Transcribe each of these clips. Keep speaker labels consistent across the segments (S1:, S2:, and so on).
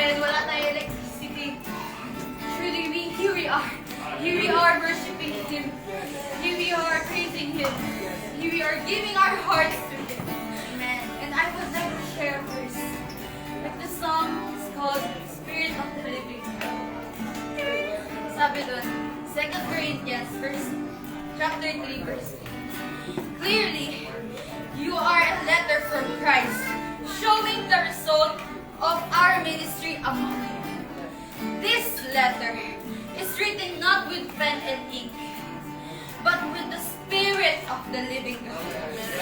S1: when wala tayo electricity. Truly, here we are. Here we are worshiping Him. Here we are praising Him. Here we are giving our hearts to Him. Amen. And I would like to share a verse. Like the song is called Spirit of the Living God. Sabi doon, 2 Corinthians chapter 3 verse 8. Clearly, you are a letter from Christ, showing the result of our ministry among you. This letter is written not with pen and ink, but with the Spirit of the living God.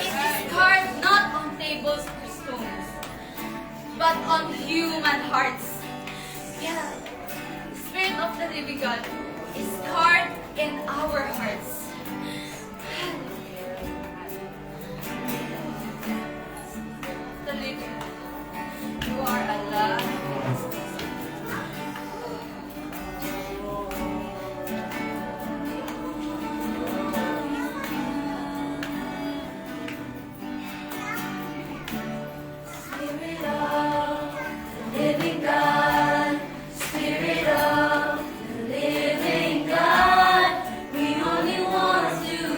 S1: It is carved not on tables or stones, but on human hearts. Yeah, the Spirit of the living God is carved in our hearts. The living God, you are alive.
S2: Spirit of the living God, we only want to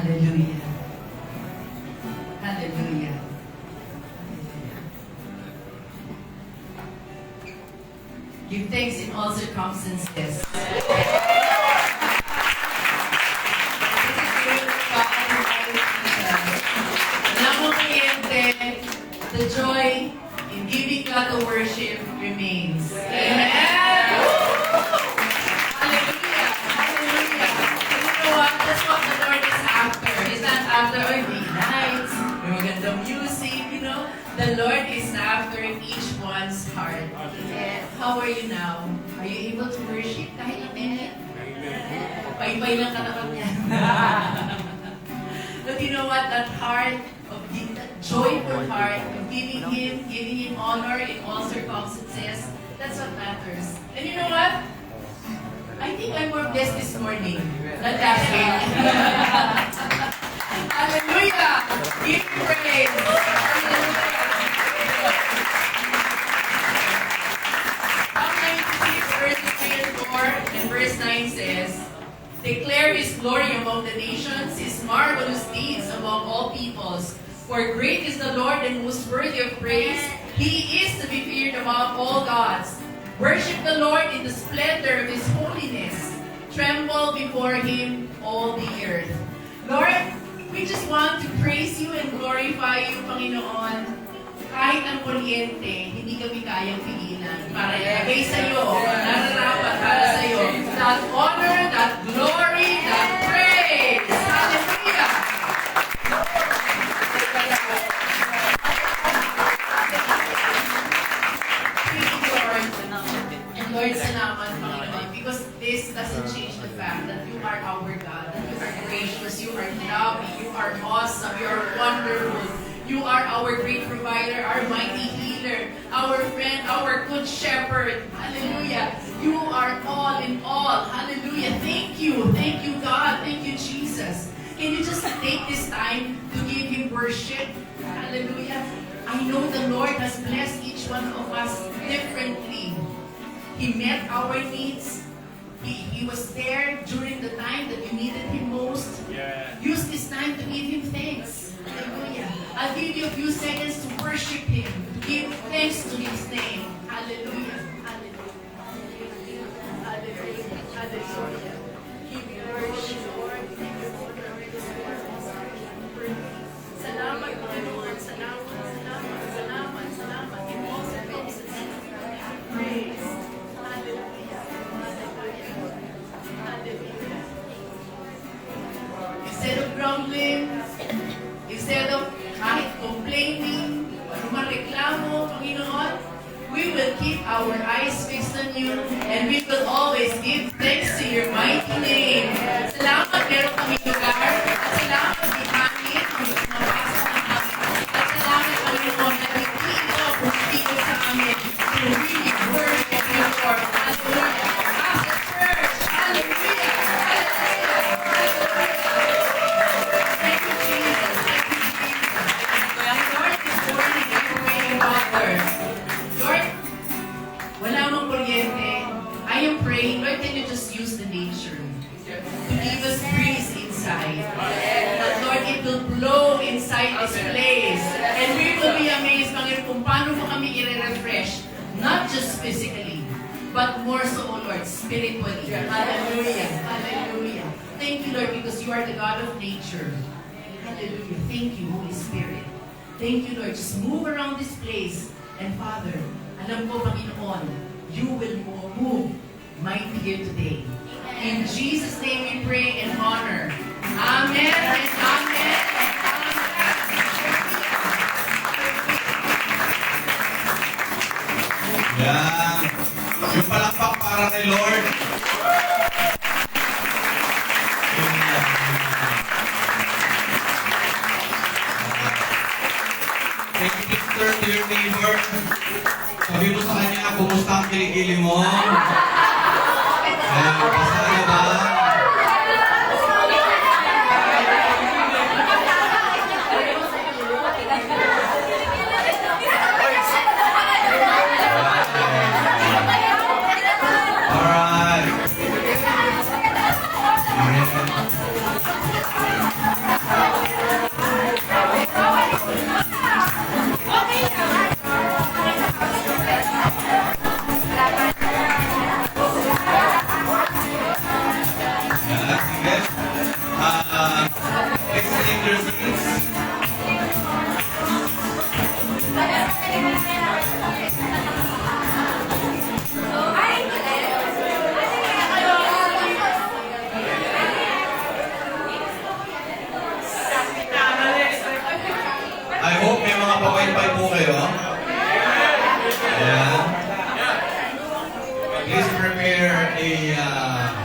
S2: Hallelujah. Hallelujah. Give thanks in all circumstances. The joy in giving God the worship remains. Amen. Hallelujah. Hallelujah. You know what? That's what the Lord is after. He's not after the lights, may magandang music, you know. The Lord is after each one's heart. Yes. How are you now? Are you able to worship kahit a minute? Pay-pay lang katakot niya. But you know what? That heart of that joyful heart of giving Him honor in all circumstances, that's what matters. And you know what? I think I'm more blessed this morning than last week. Hallelujah! Give praise! Psalm 96, verses 3 and 4 and verse 9 says, declare His glory among the nations, His marvelous deeds among all peoples. For great is the Lord and most worthy of praise. He is to be feared above all gods. Worship the Lord in the splendor of His holiness. Tremble before Him, all the earth. Lord, we just want to praise You and glorify You, Panginoon. Kahit ang kuryente, hindi kami kayang pigilan. Para ilagay sa iyo, nararapat para sa iyo. That honor, that glory, that praise. Hallelujah! Lord, salamat, Panginoon, because this doesn't change the fact that You are our God, that You are gracious, You are loving, You are awesome, You are wonderful. You are our great provider, our mighty healer, our friend, our good shepherd. Hallelujah. You are all in all. Hallelujah. Thank You, God. Thank You, Jesus. Can you just take this time to give Him worship? Hallelujah. I know the Lord has blessed each one of us differently. He met our needs. He was there during the time that you needed Him most. Yeah. Use this time to give Him thanks. Hallelujah. I'll give you a few seconds to worship Him, to give thanks to His name. Hallelujah. Hallelujah. Hallelujah. Hallelujah. Give you worship, Lord. Give you honor. Salamat, Panginoon. Salamat, salamat, salamat, salamat. In all circumstances, praise. Hallelujah. Hallelujah. Hallelujah. Instead of grumbling, instead of kahit complaining, anumang reklamo, Panginoon, we will keep our eyes fixed on You and we will always give thanks to Your mighty name. Salamat, meron kami lugar. At salamat, may hangin, may mapasok ng hangin. At salamat, Panginoon, na hindi ito pumipilo sa amin to really worship You, Lord. Hallelujah. As a church, hallelujah. Thank You, Jesus. Lord, wala mong kuryente. I am praying, Lord, can You just use the nature to give us breeze inside? That, Lord, it will blow inside this place. And we will be amazed, Panginoon, kung paano mo kami i-refresh. Not just physically, but more so, oh Lord, spiritually. Hallelujah. Hallelujah. Thank You, Lord, because You are the God of nature. Hallelujah. Thank You, Holy Spirit. Thank You, Lord. Just move around this place. And Father, alam ko, Panginoon, You will move mighty here today. In Jesus' name we pray and honor. Amen and amen and amen.
S3: Yan. Yung palakpak para kay Lord. Take a picture to your neighbor. Sabi mo sa kanya, kumusta ang kilikili mo? Pasaya ba? Alright. Amen. sige. Let's take your seats. I hope may mga paway-pay po kayo. Ayan. Please prepare a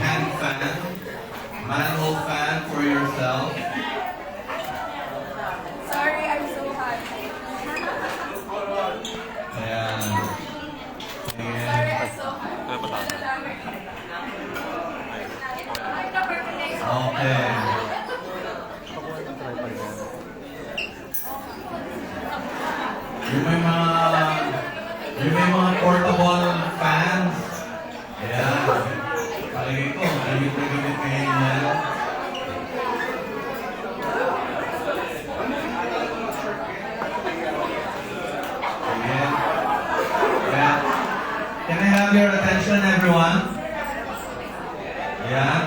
S3: hand fan, manual fan for yourself.
S1: Sorry, I'm so hot.
S3: Ayan. Ayan.
S1: Sorry, I'm so hot.
S3: Okay. Yung may mga portable fans. Ayan. Palagi ko, gamit na gamit ngayon yan. Ayan. Ayan. Can I have your attention, everyone? Ayan.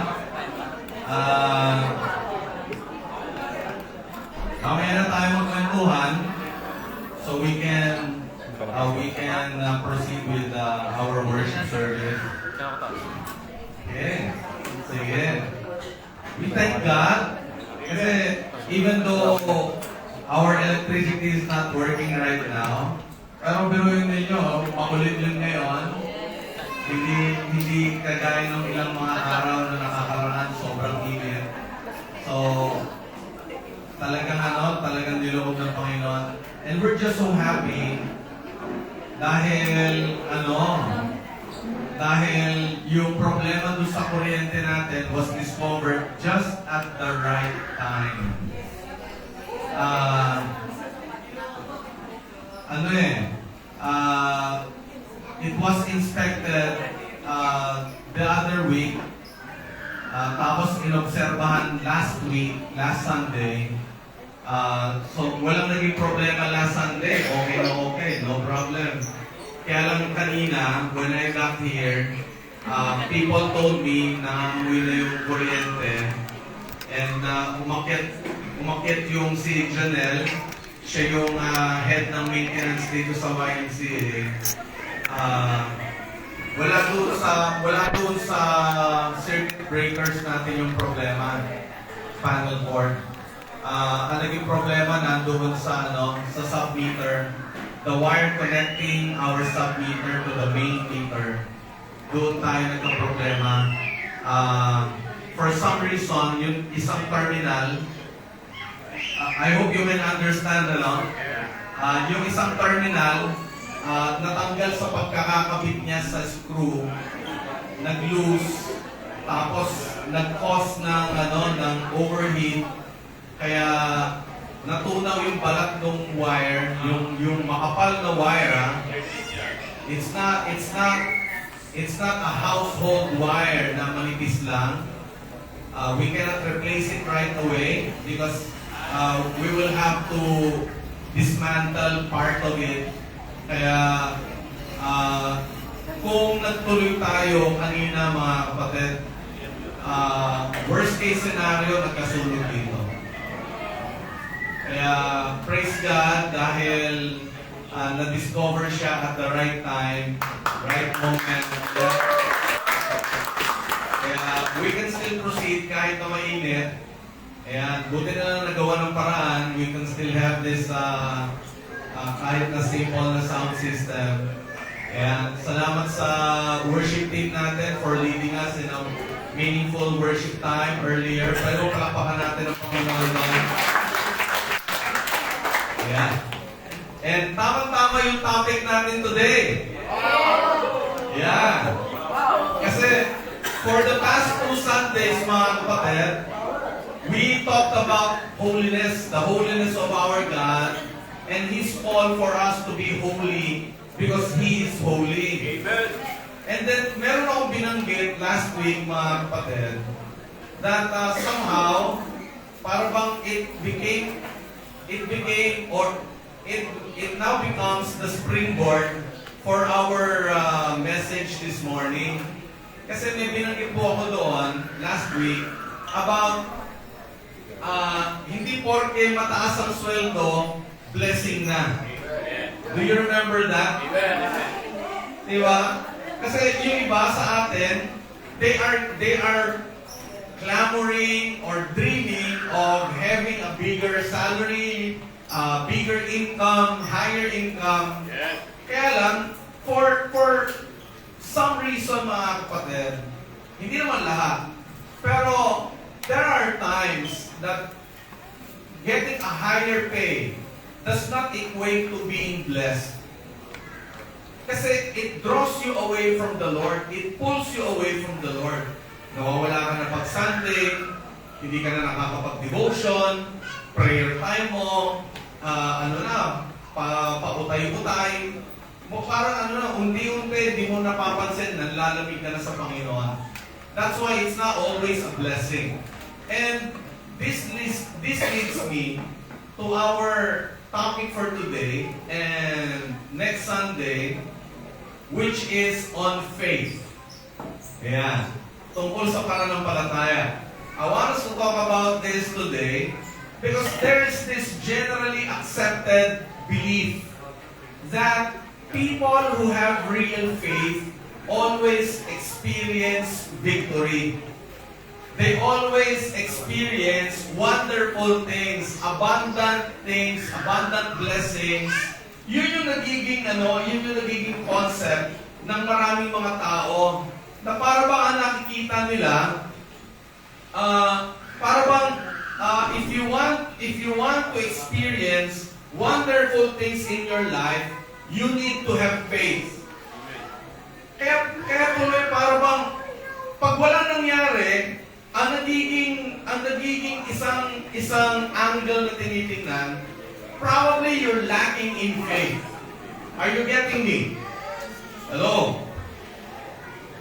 S3: Mamaya na tayo magkwentuhan so we can proceed with our worship service. Okay. Sige. We thank God kasi even though our electricity is not working right now, pero biruin ninyo, makulit yun ngayon. Hindi kagaya ng ilang mga araw na nakakaraan, sobrang init. So, talagang niloob ng Panginoon. And we're just so happy dahil yung problema doon sa kuryente natin was discovered just at the right time. It was inspected the other week, tapos inobserbahan last Sunday. So walang naging problema last Sunday, okay, no problem. Kaya lang kanina, when I got here, people told me na amoy na yung kuryente. And umakyat yung si Janelle, siya yung head ng maintenance dito sa YMCA. Wala doon sa circuit breakers natin yung problema, panel board. Ang naging problema nandoon sa submeter, the wire connecting our submeter to the main meter. Doon tayo nagka-problema. For some reason, yung isang terminal, I hope you will understand, yung isang terminal, natanggal sa pagkakakabit niya sa screw, nag-loose, tapos nag-cause ng overheat, kaya natunaw yung balat ng wire, yung makapal na wire. It's not a household wire na manipis lang. We cannot replace it right away because we will have to dismantle part of it. Kaya kung nagtuloy tayo kanina mga kapatid, worst case scenario, nagkasunog dito. Kaya praise God dahil na-discover siya at the right time, right moment. Kaya we can still proceed kahit na mainit. Ayan, buti na lang nagawa ng paraan, we can still have this kahit na simple na sound system. Ayan, salamat sa worship team natin for leading us in a meaningful worship time earlier. Pero palakpakan natin ang Panginoon. Ayan. And tamang-tama yung topic natin today. Ayan. Kasi for the past 2 Sundays, mga kapatid, we talked about holiness, the holiness of our God, and His call for us to be holy because He is holy. Amen. And then, meron akong binanggit last week, mga kapatid, that somehow, parang it now becomes the springboard for our message this morning. Kasi may binanggit po ako doon last week about hindi porke mataas ang sweldo, blessing na. Do you remember that? Diba? Kasi yung iba sa atin, they are clamoring or dreaming of having a bigger salary, bigger income, higher income. Kaya lang, for some reason mga kapatid, hindi naman lahat, pero there are times that getting a higher pay does not equate to being blessed. Kasi it draws you away from the Lord. It pulls you away from the Lord. Nawawala ka na pag Sunday, hindi ka na nakakapag-devotion, prayer time mo, pautay-utay. Parang unti-unti, di mo napapansin, nanlalamig ka na sa Panginoon. That's why it's not always a blessing. And this leads me to our topic for today and next Sunday, which is on faith. Ayan. Tungkol sa pananampalataya. I want us to talk about this today because there is this generally accepted belief that people who have real faith always experience victory. They always experience wonderful things, abundant blessings. Yun yung nagiging concept ng maraming mga tao na para bang ang nakikita nila, para bang if you want to experience wonderful things in your life, you need to have faith. Kaya tuloy para bang pag walang nangyari, ang nagiging isang angle na tinitingnan, probably you're lacking in faith. Are you getting me? Hello?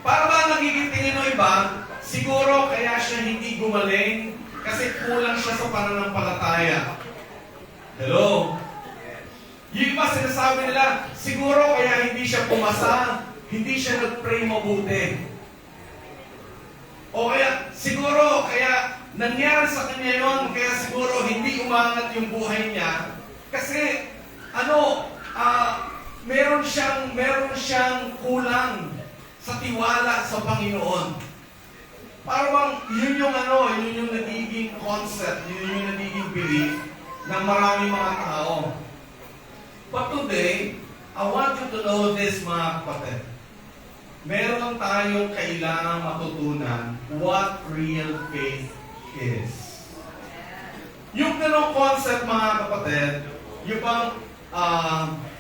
S3: Para ba nagiging tingin ng iba, siguro kaya siya hindi gumaling kasi kulang siya sa pananampalataya. Hello? Yung iba sinasabi nila, siguro kaya hindi siya pumasa, hindi siya nag-pray mabuti. O kaya, siguro, kaya nangyari sa kanya yun, kaya siguro hindi umangat yung buhay niya. Kasi, meron siyang kulang sa tiwala sa Panginoon. Para bang, yun yung nagiging concept, yun yung nagiging belief ng maraming mga tao. But today, I want you to know this, mga kapatid. Meron tayong kailangang matutunan what real faith is. Yung ganong concept, mga kapatid, yung bang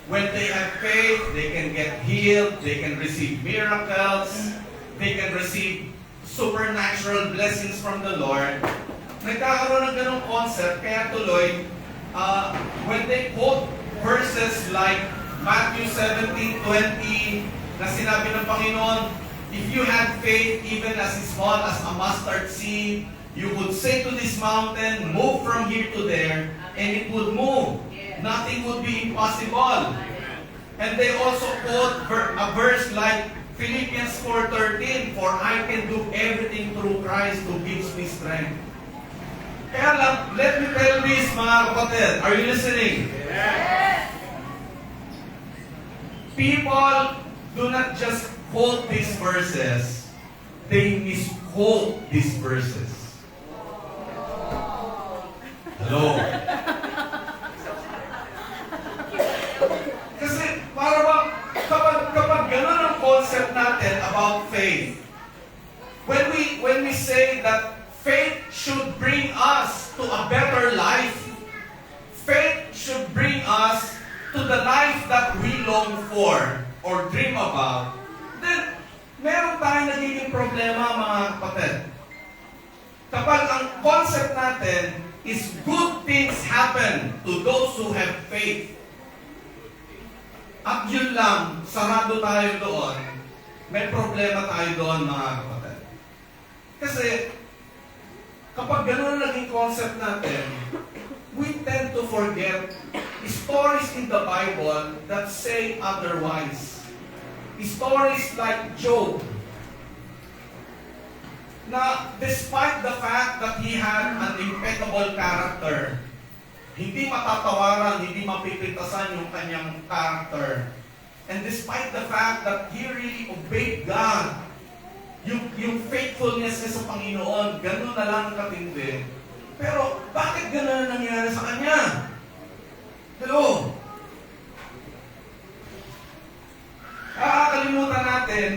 S3: when they have faith, they can get healed, they can receive miracles, they can receive supernatural blessings from the Lord. Nagkakaroon ng ganong concept, kaya tuloy, when they quote verses like Matthew 17:20, na sinabi ng Panginoon, if you had faith even as small as a mustard seed, you would say to this mountain, move from here to there, and it would move. Nothing would be impossible. And they also quote a verse like Philippians 4:13, for I can do everything through Christ who gives me strength. Kaya lang, let me tell this, mga kapatid. Are you listening?
S1: Yes.
S3: People do not just quote these verses, they misquote these verses. Hello? Kasi para bang kapag gano'n ang concept natin about faith, when we say that faith should bring us to a better life, faith should bring us to the life that we long for or dream about, then meron tayong nagiging problema, mga kapatid. Kapag ang concept natin is good things happen to those who have faith, at yun lang, sarado tayo doon, may problema tayo doon, mga kapatid. Kasi, kapag gano'n naging concept natin, we tend to forget stories in the Bible that say otherwise. Stories like Job. na despite the fact that he had an impeccable character, hindi matatawaran, hindi mapipintasan yung kanyang character. And despite the fact that he really obeyed God, yung faithfulness niya sa Panginoon, gano'n na lang katindi. Pero bakit gano'n na nangyari sa kanya? Hello? Kakalimutan natin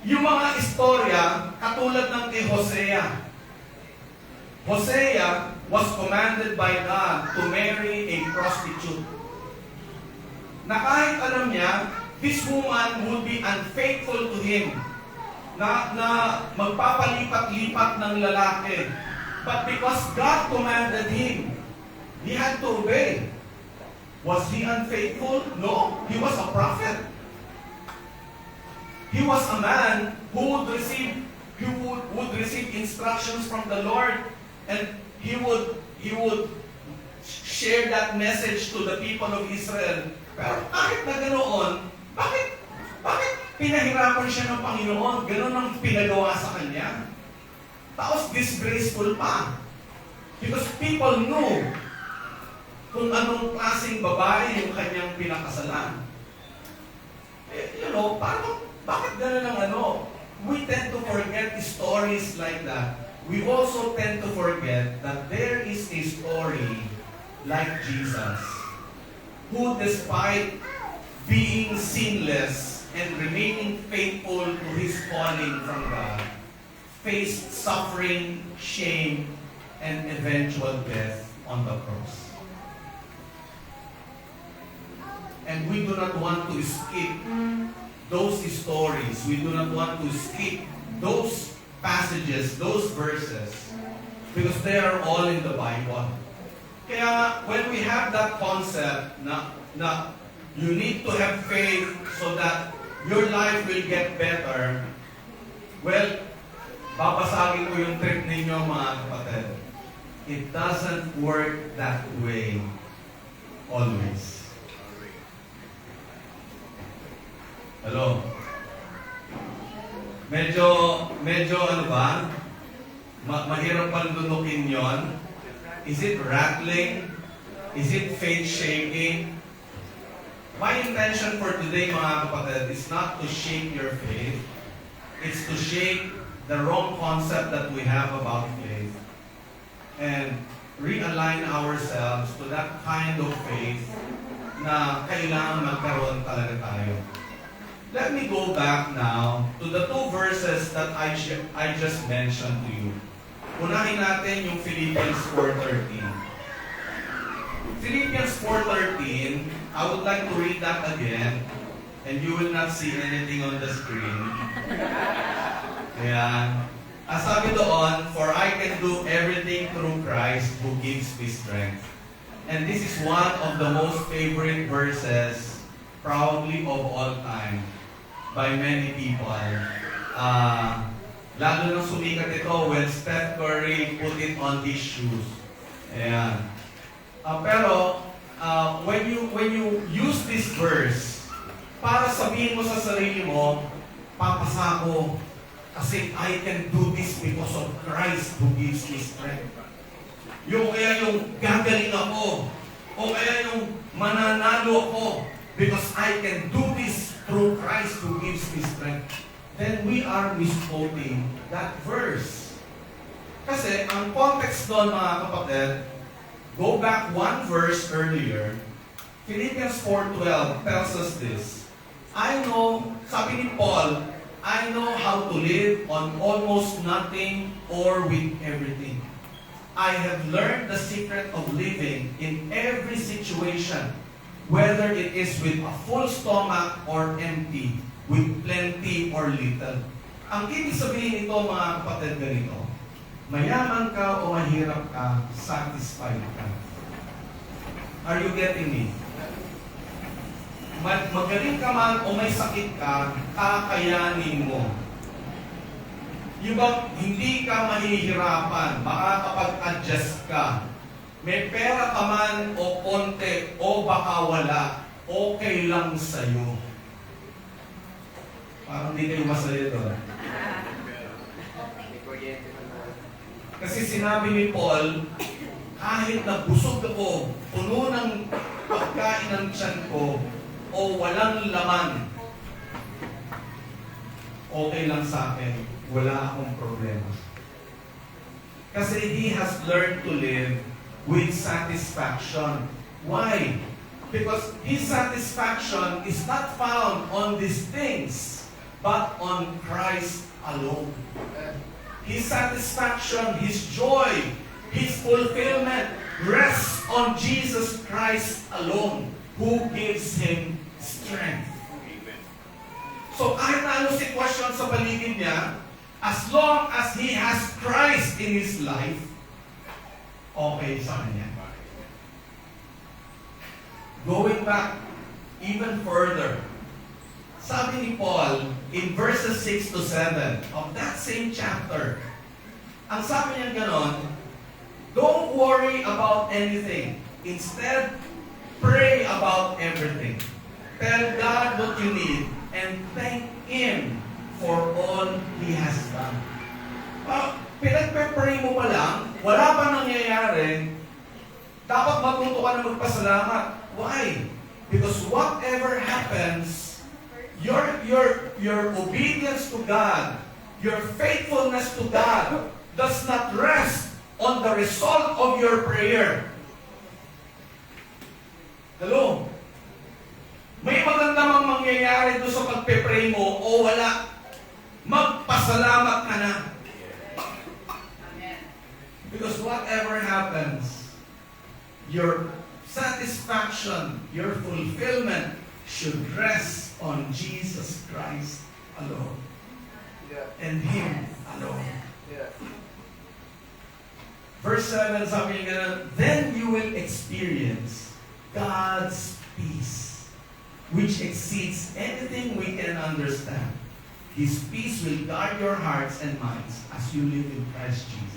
S3: yung mga istorya katulad ng kay Hosea. Hosea was commanded by God to marry a prostitute. Na kahit alam niya, this woman would be unfaithful to him. Na magpapalipat-lipat ng lalaki. But because God commanded him, he had to obey. Was he unfaithful? No, he was a prophet. He was a man who would receive instructions from the Lord, and he would share that message to the people of Israel. Pero bakit na ganoon? Bakit pinahirapan siya ng Panginoon? Ganon ang pinagawa sa kanya. Tapos disgraceful pa. Because people knew kung anong klaseng babae yung kanyang pinakasalan. Bakit gano'n ang We tend to forget stories like that. We also tend to forget that there is a story like Jesus, who despite being sinless and remaining faithful to his calling from God, faced suffering, shame, and eventual death on the cross. And we do not want to skip those stories. We do not want to skip those passages, those verses, because they are all in the Bible. Kaya when we have that concept na you need to have faith so that your life will get better, well, babasagin ko yung trip ninyo mga kapatid. It doesn't work that way always. Hello? Medyo ano ba? Mahirap pandunukin yon. Is it rattling? Is it faith shaking? My intention for today, mga kapatid, is not to shake your faith. It's to shake the wrong concept that we have about faith and realign ourselves to that kind of faith na kailangan magkaroon talaga tayo. Let me go back now to the two verses that I just mentioned to you. Unahin natin yung Philippians 4:13. Philippians 4:13, I would like to read that again, and you will not see anything on the screen. Ayan. As sabi doon, for I can do everything through Christ who gives me strength. And this is one of the most favorite verses, probably of all time, by many people. Lalo nang sumikat ito when Steph Curry put it on these shoes. Ayan. Pero when you use this verse, para sabihin mo sa sarili mo, papasa ko kasi I can do this because of Christ who gives me strength. Yung gagaling ako, o kaya yung mananalo ako because I can do this through Christ who gives me strength, then we are misquoting that verse. Kasi ang context doon, mga kapatid, go back one verse earlier, Philippians 4:12 tells us this. I know, sabi ni Paul, I know how to live on almost nothing or with everything. I have learned the secret of living in every situation, whether it is with a full stomach or empty, with plenty or little. Ang ibig sabihin nito, mga kapatid, ganito. Mayaman ka o mahirap ka, satisfied ka. Are you getting me? Magaling ka man o may sakit ka, kakayanin mo. Yung bang hindi ka mahihirapan, makakapag-adjust ka. May pera ka man o konti o baka wala, okay lang sa'yo. Parang hindi kayo masaya doon. Kasi sinabi ni Paul, kahit na busog ako, puno ng pagkain ng tiyan ko, o walang laman, okay lang sa akin. Wala akong problema. Kasi he has learned to live with satisfaction. Why? Because his satisfaction is not found on these things, but on Christ alone. His satisfaction, his joy, his fulfillment rests on Jesus Christ alone, who gives him strength. So kahit na anong sitwasyon sa paligid niya, as long as he has Christ in his life, okay sa kanya. Going back even further, sabi ni Paul in verses 6 to 7 of that same chapter, ang sabi niya ganon, don't worry about anything. Instead, pray about everything. Tell God what you need and thank Him for all He has done. Pinagpe-pray mo pa lang, wala pa nangyayari, dapat matuto ka na magpasalamat. Why? Because whatever happens, your obedience to God, your faithfulness to God does not rest on the result of your prayer. Hello? May maganda mang mangyayari doon sa pagpe-pray mo o wala, magpasalamat ka na. Because whatever happens, your satisfaction, your fulfillment should rest on Jesus Christ alone. And Him alone. Verse 7, sabi niya ganun, then you will experience God's peace, which exceeds anything we can understand. His peace will guard your hearts and minds as you live in Christ Jesus.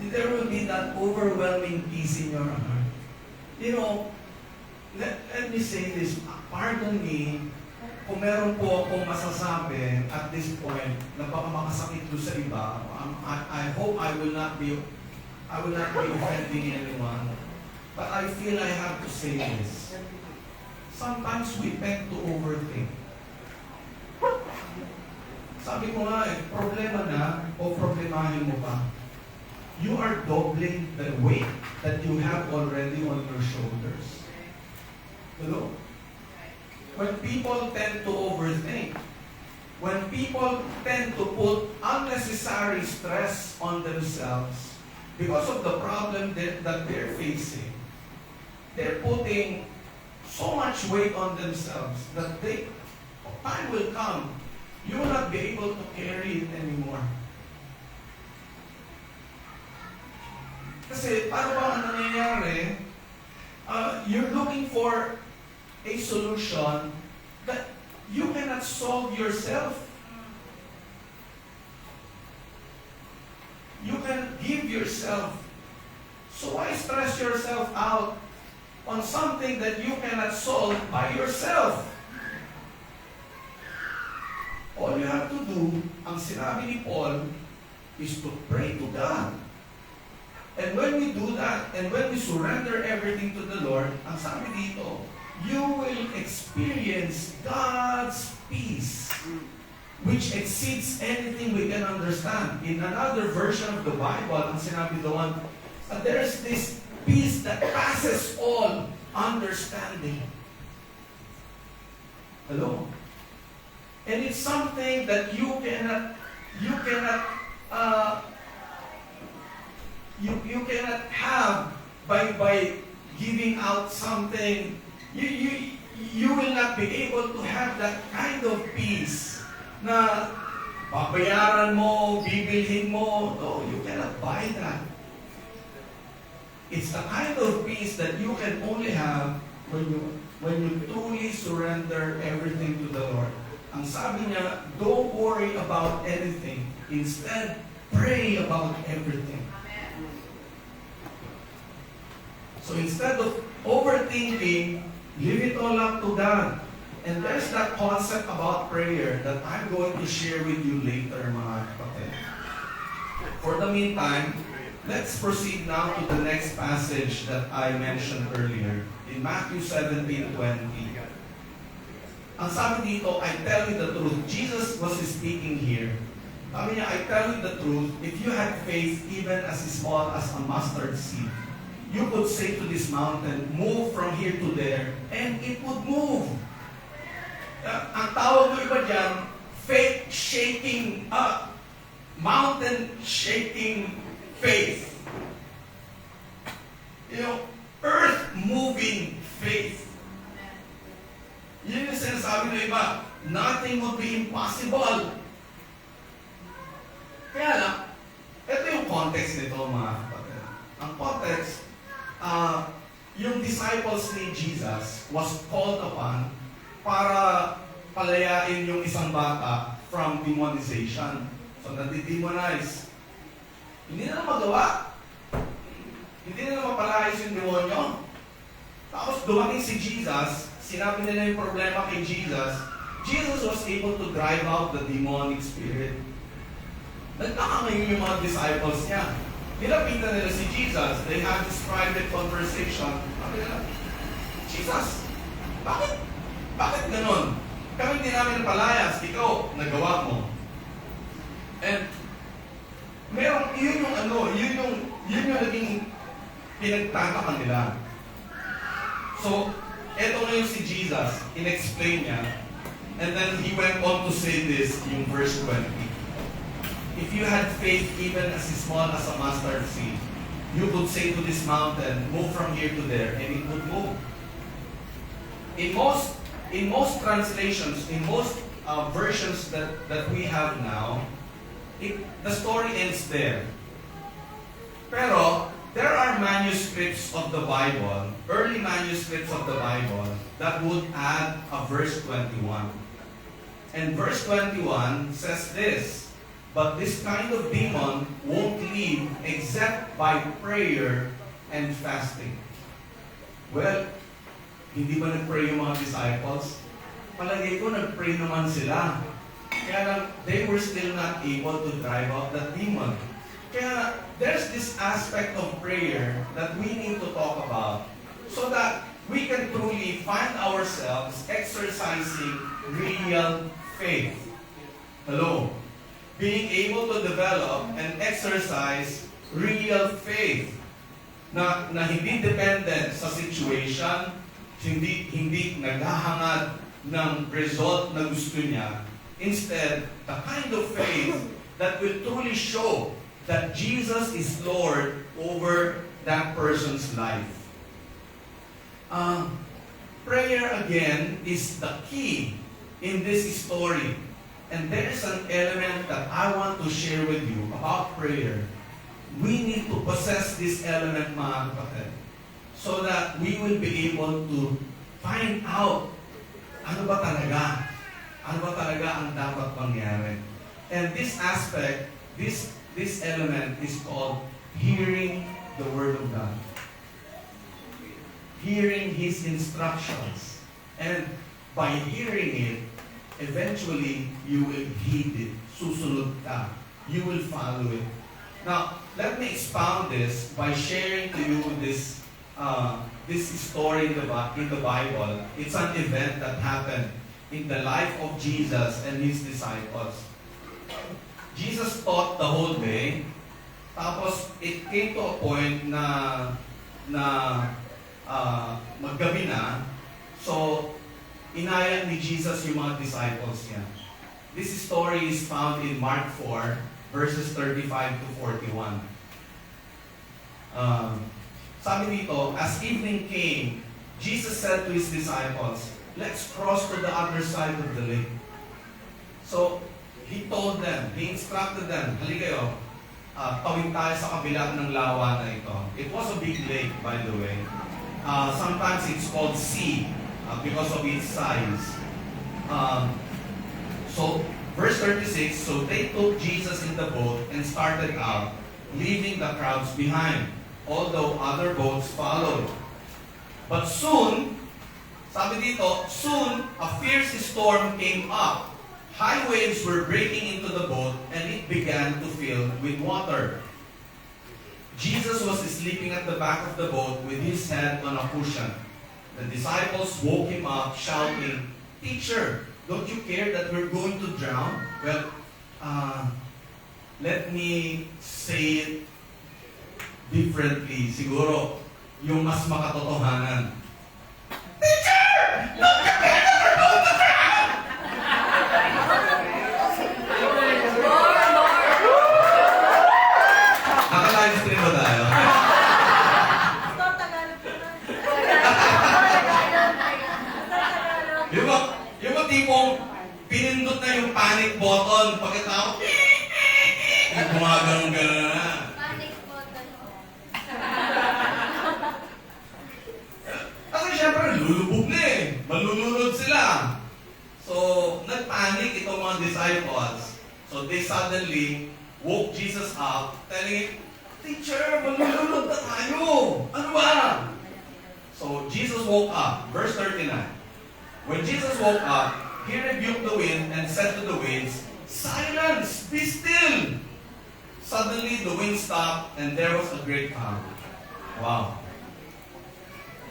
S3: There will be that overwhelming peace in your heart. You know, let me say this, pardon me, kung meron po akong masasabi at this point na baka makasakit doon sa iba, I hope I will not be offending anyone. But I feel I have to say this. Sometimes we tend to overthink. Sabi ko nga problema na o problemahin mo pa. You are doubling the weight that you have already on your shoulders. Hello? When people tend to overthink, when people tend to put unnecessary stress on themselves because of the problem that they're facing, they're putting so much weight on themselves that time will come, you will not be able to carry it anymore. Kasi paano ba ang nangyayari? You're looking for a solution that you cannot solve yourself. You can give yourself. So why stress yourself out on something that you cannot solve by yourself? All you have to do, ang sinabi ni Paul, is to pray to God. And when we do that, and when we surrender everything to the Lord, ang sabi dito, you will experience God's peace, which exceeds anything we can understand. In another version of the Bible, ang sinabi doon, there's this peace that passes all understanding. Hello? And it's something that you cannot have by giving out something. You will not be able to have that kind of peace na babayaran mo, bibilhin mo. No, you cannot buy that. It's the kind of peace that you can only have when you truly surrender everything to the Lord. Ang sabi niya, don't worry about anything. Instead, pray about everything. So instead of overthinking, leave it all up to God. And there's that concept about prayer that I'm going to share with you later, mga kapatid. For the meantime, let's proceed now to the next passage that I mentioned earlier in Matthew 17:20. Ang sabi dito, I tell you the truth. Jesus was speaking here. Sabi niya, I tell you the truth, if you had faith even as small as a mustard seed, you could say to this mountain, move from here to there, and it would move. Ang tawag mo iba dyan, faith shaking up. Mountain shaking faith. Earth moving faith. Yun yung sinasabi ng iba, nothing would be impossible. Kaya lang, ito yung context nito, mga kapatid. Ang context, yung disciples ni Jesus was called upon para palayain yung isang bata from demonization. So, nadi-demonize. Hindi na magawa. Hindi na mapalayas yung demonyo. Tapos dumating si Jesus, sinabi nila yung problema kay Jesus. Jesus was able to drive out the demonic spirit. Nagtaka ngayon yung mga disciples niya. Nilapitan nila si Jesus. They had this private conversation. Sabi nila, Jesus, bakit ganun? Kami hindi namin palayas, ikaw, nagawa mo. And, yun yung naging pinagtataka nila. So, eto ngayon si Jesus, in-explain niya, and then he went on to say this, yung verse 20. If you had faith even as small as a mustard seed, you could say to this mountain, move from here to there, and it would move. In most translations, in most versions that we have now, the story ends there. Pero, there are manuscripts of the Bible, early manuscripts of the Bible, that would add a verse 21. And verse 21 says this, but this kind of demon won't leave except by prayer and fasting. Well, hindi ba nag-pray yung mga disciples? Palagay ko nag-pray naman sila. Kaya lang, they were still not able to drive out that demon. Kaya there's this aspect of prayer that we need to talk about so that we can truly find ourselves exercising real faith. Hello? Being able to develop and exercise real faith na hindi dependent sa situation, hindi naghahangad ng result na gusto niya. Instead, the kind of faith that will truly show that Jesus is Lord over that person's life. Prayer, again, is the key in this story. And there is an element that I want to share with you about prayer. We need to possess this element, mga kapatid, so that we will be able to find out ano ba talaga ang dapat mangyari. And this aspect, this element is called hearing the Word of God. Hearing His instructions. And by hearing it, eventually you will heed it. Susunod ka. You will follow it. Now, let me expound this by sharing to you this story in the Bible. It's an event that happened in the life of Jesus and His disciples. Jesus taught the whole day. Tapos, it came to a point na maggabi na. So, inaya ni Jesus yung mga disciples niya. This story is found in Mark 4, verses 35 to 41. Sabi dito, as evening came, Jesus said to His disciples, let's cross to the other side of the lake. So, He told them, He instructed them, halika kayo, tawid tayo sa kabila ng lawa na ito. It was a big lake, by the way. Sometimes it's called sea because of its size. So, verse 36, so they took Jesus in the boat and started out, leaving the crowds behind, although other boats followed. But soon, Sabi dito, soon a fierce storm came up. High waves were breaking into the boat and it began to fill with water. Jesus was sleeping at the back of the boat with his head on a cushion. The disciples woke him up shouting, "Teacher, don't you care that we're going to drown?" Well, let me say it differently. Siguro, yung mas makatotohanan. Teacher! Don't you care that we're going to drown? Naka-live stream ba tayo? Yung mga tipong pinindot na yung panic button pagkatapos yung gumagano'n-gano'n na.
S1: Panic button.
S3: Kasi syempre, lulubog na eh. Malulunod sila. So, nagpanic itong mga disciples. So, they suddenly woke Jesus up, telling him, "Teacher, malulunod na tayo. Ano ba?" So, Jesus woke up. Verse 39. When Jesus woke up, he rebuked the wind and said to the waves, "Silence! Be still!" Suddenly, the wind stopped and there was a great calm. Wow.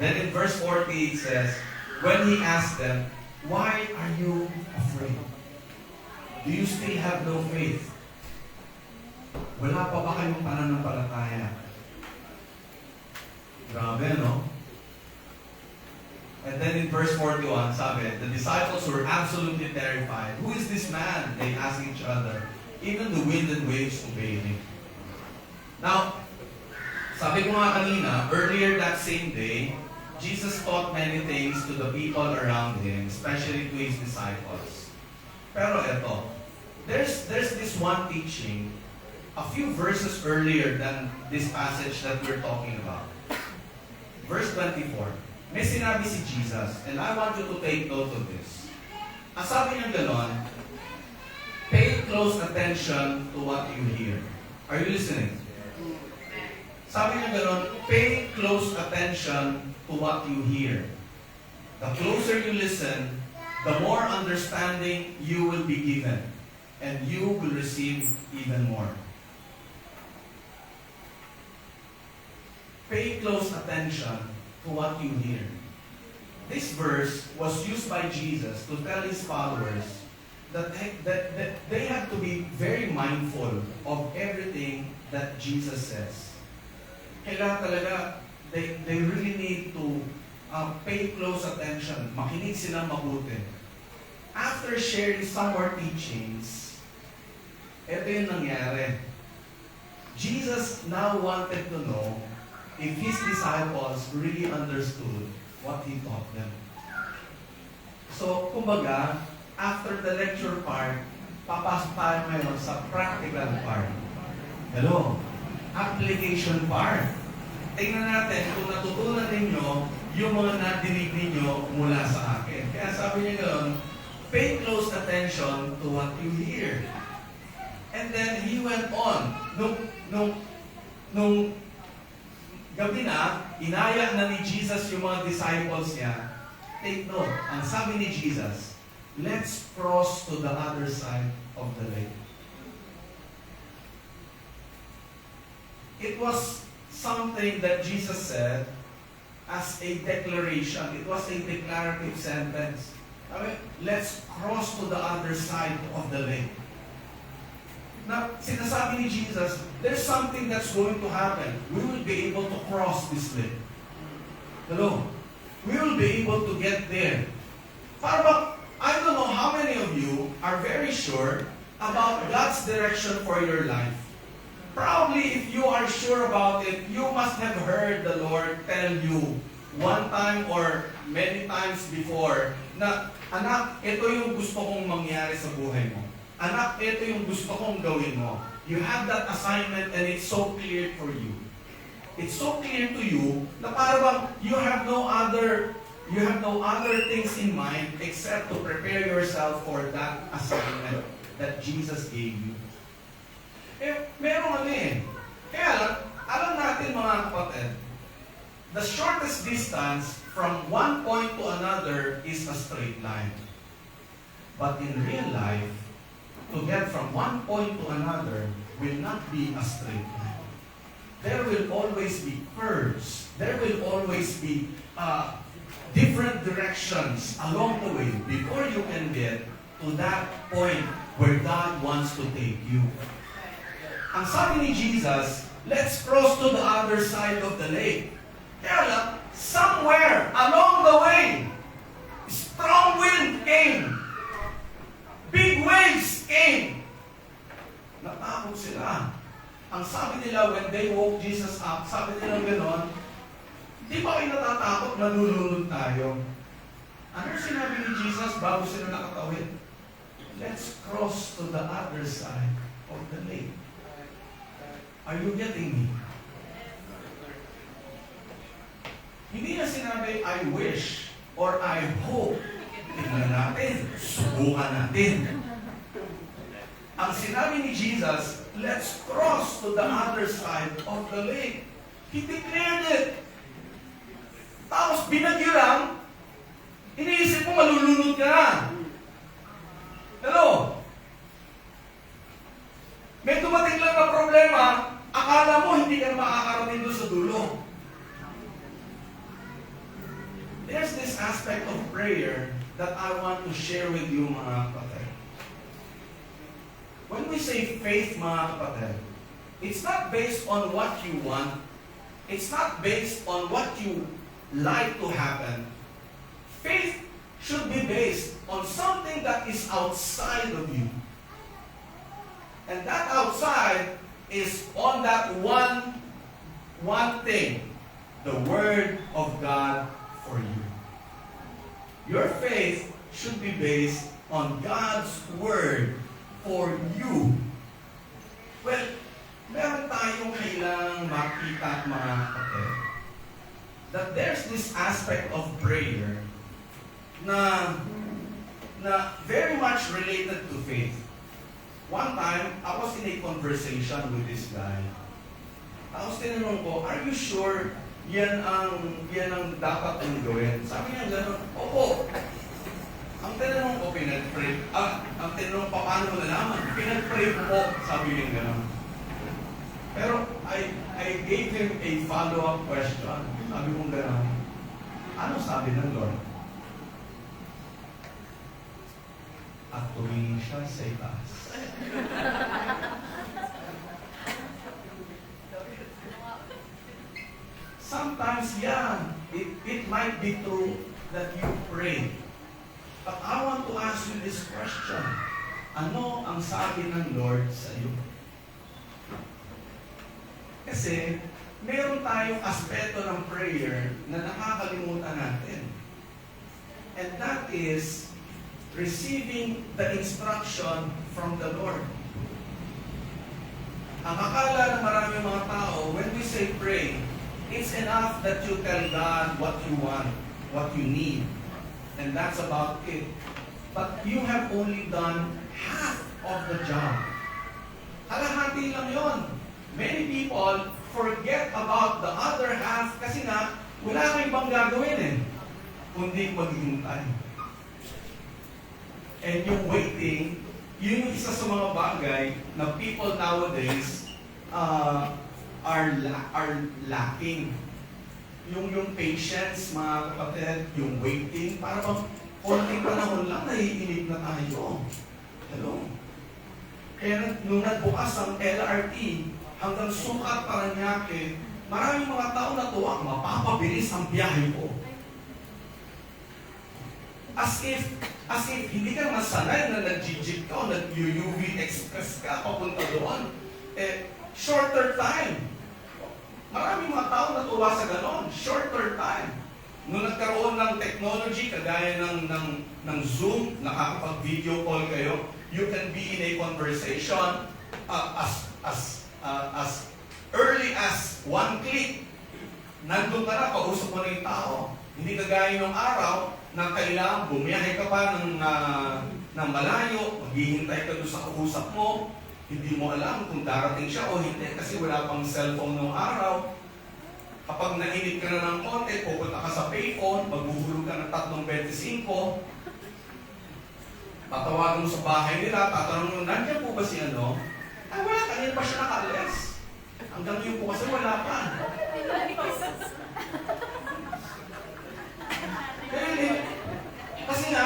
S3: Then in verse 40 it says, when he asked them, "Why are you afraid? Do you still have no faith?" Wala pa ba kayong pananampalataya? Grabe, no? And then in verse 41, sabi, the disciples were absolutely terrified. "Who is this man?" they asked each other. Even the wind and waves obeyed him. Now, sabi ko nga kanina, earlier that same day, Jesus taught many things to the people around him, especially to his disciples. Pero eto, there's this one teaching a few verses earlier than this passage that we're talking about. Verse 24. May sinabi si Jesus, and I want you to take note of this. Ang sabi niya ganon, pay close attention to what you hear. Are you listening? Sabi niya ganon, pay close attention to what you hear. The closer you listen, the more understanding you will be given, and you will receive even more. Pay close attention to what you hear. This verse was used by Jesus to tell his followers that they have to be very mindful of everything that Jesus says. Kailangan talaga, they really need to pay close attention, makinig sila mabuti. After sharing some more teachings, ito yung nangyari. Jesus now wanted to know if his disciples really understood what he taught them. So, kumbaga, after the lecture part, papasok tayo ngayon sa practical part. Hello? Application part. Tingnan natin kung natutunan ninyo yung mga nadinig ninyo mula sa akin. Kaya sabi niya gano'n, pay close attention to what you hear. And then he went on. Nung gabi na, inaya na ni Jesus yung mga disciples niya. Take note, ang sabi ni Jesus, let's cross to the other side of the lake. It was something that Jesus said as a declaration. It was a declarative sentence. Let's cross to the other side of the lake. Na sinasabi ni Jesus, there's something that's going to happen. We will be able to cross this lake. Hello? We will be able to get there. Parang, I don't know how many of you are very sure about God's direction for your life. Probably if you are sure about it, you must have heard the Lord tell you one time or many times before na, anak, ito yung gusto kong mangyari sa buhay mo. Anak, ito yung gusto kong gawin mo. You have that assignment and it's so clear for you. It's so clear to you na parang you have no other things in mind except to prepare yourself for that assignment that Jesus gave you. Meron Kaya lang, alam natin mga kapatid, the shortest distance from one point to another is a straight line. But in real life, to get from one point to another will not be a straight line. There will always be curves. There will always be different directions along the way before you can get to that point where God wants to take you. Ang sabi ni Jesus, let's cross to the other side of the lake. Kaya lang, somewhere along the way, strong wind came. Big waves came. Natakot sila. Ang sabi nila, when they woke Jesus up, sabi nila gano'n, di ba kayo natatakot, nalulunod tayo? Ano sinabi ni Jesus bago sila nakatawid? Let's cross to the other side of the lake. Are you getting me? Hindi na sinabi, I wish or I hope. Tingnan natin, subukan natin. Ang sinabi ni Jesus, let's cross to the other side of the lake. He declared it. Tapos binagyo lang, iniisip mo malulunod ka na. Hello? May dumating lang na problema, akala mo hindi ka na makakarating doon sa dulo. There's this aspect of prayer that I want to share with you, mga kapatid. When we say faith, mga kapatid, it's not based on what you want. It's not based on what you like to happen. Faith should be based on something that is outside of you. And that outside is on that one thing, the Word of God for you. Your faith should be based on God's Word for you. Well, meron tayong kailangang makita, mga kapatid, that there's this aspect of prayer na very much related to faith. One time, I was in a conversation with this guy. Tapos tinanong ko, are you sure yan ang dapat mong gawin? Sabi niya gano'n, opo. Ang tinanong ko, pinag-pray. Ang tinanong pa, paano mo nalaman? Pinag-pray po, sabi niya gano'n. Pero I gave him a follow-up question. Sabi ko gano'n, ano sabi ng Lord? At tumingin siya sa itaas. Sometimes, yeah, it might be true that you pray. But I want to ask you this question. Ano ang sabi ng Lord sa iyo? Kasi, meron tayong aspeto ng prayer na nakakalimutan natin. And that is receiving the instruction from the Lord. Ang akala ng maraming mga tao, when we say pray, it's enough that you tell God what you want, what you need, and that's about it. But you have only done half of the job. Kalahati lang yon. Many people forget about the other half kasi nga, wala kang ibang gagawin kundi maghihintay. And yung waiting, yun yung isa sa mga bagay na people nowadays are lacking. Yung patience, mga kapatid, yung waiting, para bang konting panahon lang, naiinig na tayo. Hello? Kaya nung nagbukas ang LRT, hanggang Sukat, Parañaque, maraming mga tao natuwa, mapapabilis ang biyahe ko. As if hindi ka masanay na nag-jeep ka o nag-UV Express ka, papunta doon. Shorter time. Maraming mga tao natuwa sa ganon. Shorter time. Nung nagkaroon ng technology, kagaya ng Zoom, nakakapag-video call kayo, you can be in a conversation as early as one click. Nandun ka na, kausap mo na yung tao. Hindi kagaya ng araw na kailangan bumiyahe ka pa ng malayo, maghihintay ka doon sa kausap mo, hindi mo alam kung darating siya o hindi kasi wala pang cellphone ng araw.
S4: Kapag nainip ka na ng konti, pupunta ka sa payphone, maghuhulog ka ng 3.25, tatawagan mo sa bahay nila, tatanong mo, nandiyan po ba si ano? Ay, wala, kanina pa siya nakaalis. Hanggang yun po kasi wala pa. Kasi nga,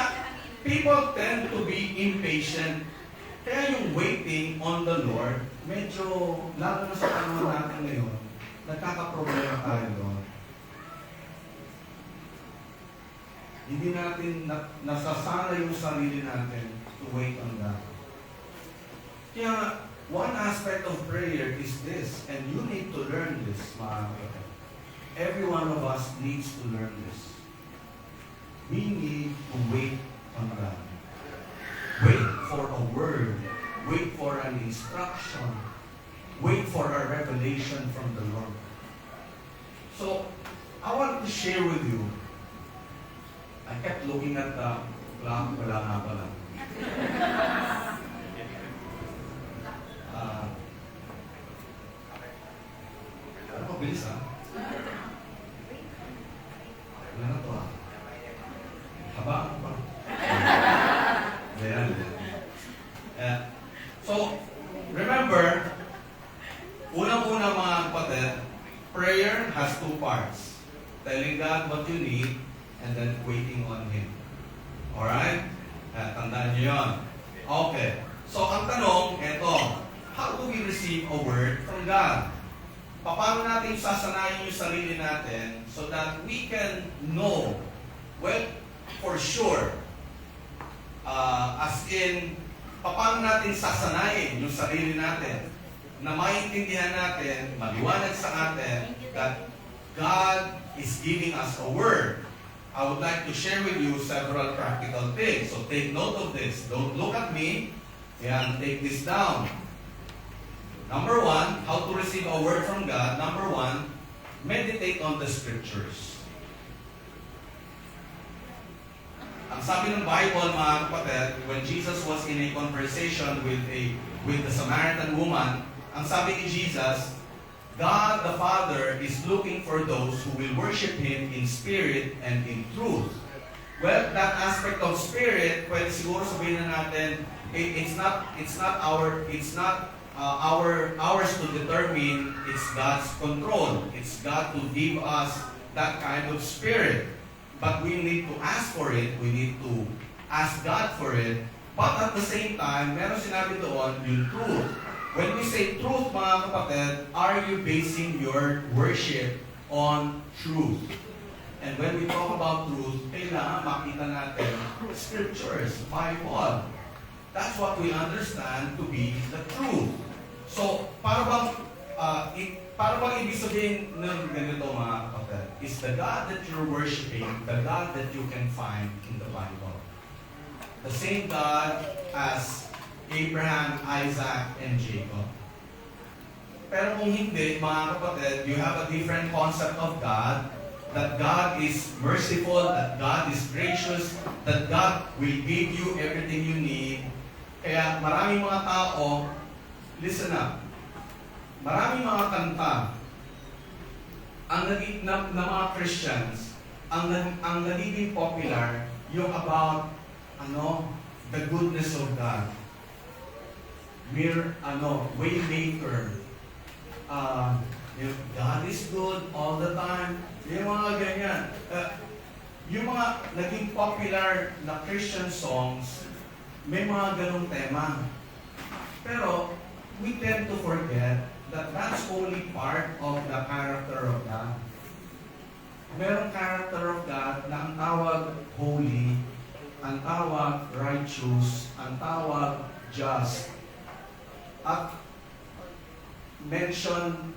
S4: people tend to be impatient. Kaya yung waiting on the Lord, medyo, lalo na sa panahon natin ngayon, nagkakaproblema tayo doon. Hindi natin nasasana yung sarili natin to wait on God. Kaya, one aspect of prayer is this, and you need to learn this, mga kapatid. Every one of us needs to learn this. We need to wait on God. Wait for a word. Wait for an instruction. Wait for a revelation from the Lord. So, I want to share with you. I kept looking at the clock. Wala nga pala. Ano pa, bilis ha? Wala na to ha? Haba ako pa. Ayan. So, remember, unang-una mga kapatid, prayer has two parts. Telling God what you need, and then waiting on Him. Alright? Tandaan niyo yun. Okay. So, ang tanong, eto, how do we receive a word from God? Paano natin sasanayin yung sarili natin so that we can know, well, for sure, as in, paano natin sasanayin yung sarili natin na maintindihan natin, maliwanag sa atin, that God is giving us a word. I would like to share with you several practical things. So take note of this. Don't look at me. And take this down. Number one, how to receive a word from God. Number one, meditate on the scriptures. Ang sabi ng Bible, mga kapatid, when Jesus was in a conversation with the Samaritan woman, ang sabi ni Jesus, God the Father is looking for those who will worship Him in spirit and in truth. Well, that aspect of spirit, pwede siguro sabihin na natin, it's not ours to determine. It's God's control. It's God to give us that kind of spirit. But we need to ask for it. We need to ask God for it. But at the same time, meron sinabi doon yung truth. When we say truth, mga kapatid, are you basing your worship on truth? And when we talk about truth, kailangan makita natin scriptures, Bible. That's what we understand to be the truth. So, para bang ibig sabihin ng ganito, mga kapatid, is the God that you're worshiping, the God that you can find in the Bible. The same God as Abraham, Isaac, and Jacob. Pero kung hindi, mga kapatid, you have a different concept of God, that God is merciful, that God is gracious, that God will give you everything you need. Kaya maraming mga tao, listen up, maraming mga kanta, na mga Christians, ang nagiging popular, yung about, the goodness of God. Waymaker. God is good all the time. Yung mga ganyan. Yung mga naging popular na Christian songs, may mga ganong tema. Pero, we tend to forget that that's only part of the character of God. Merong character of God na ang tawag holy, ang tawag righteous, ang tawag just. At mention,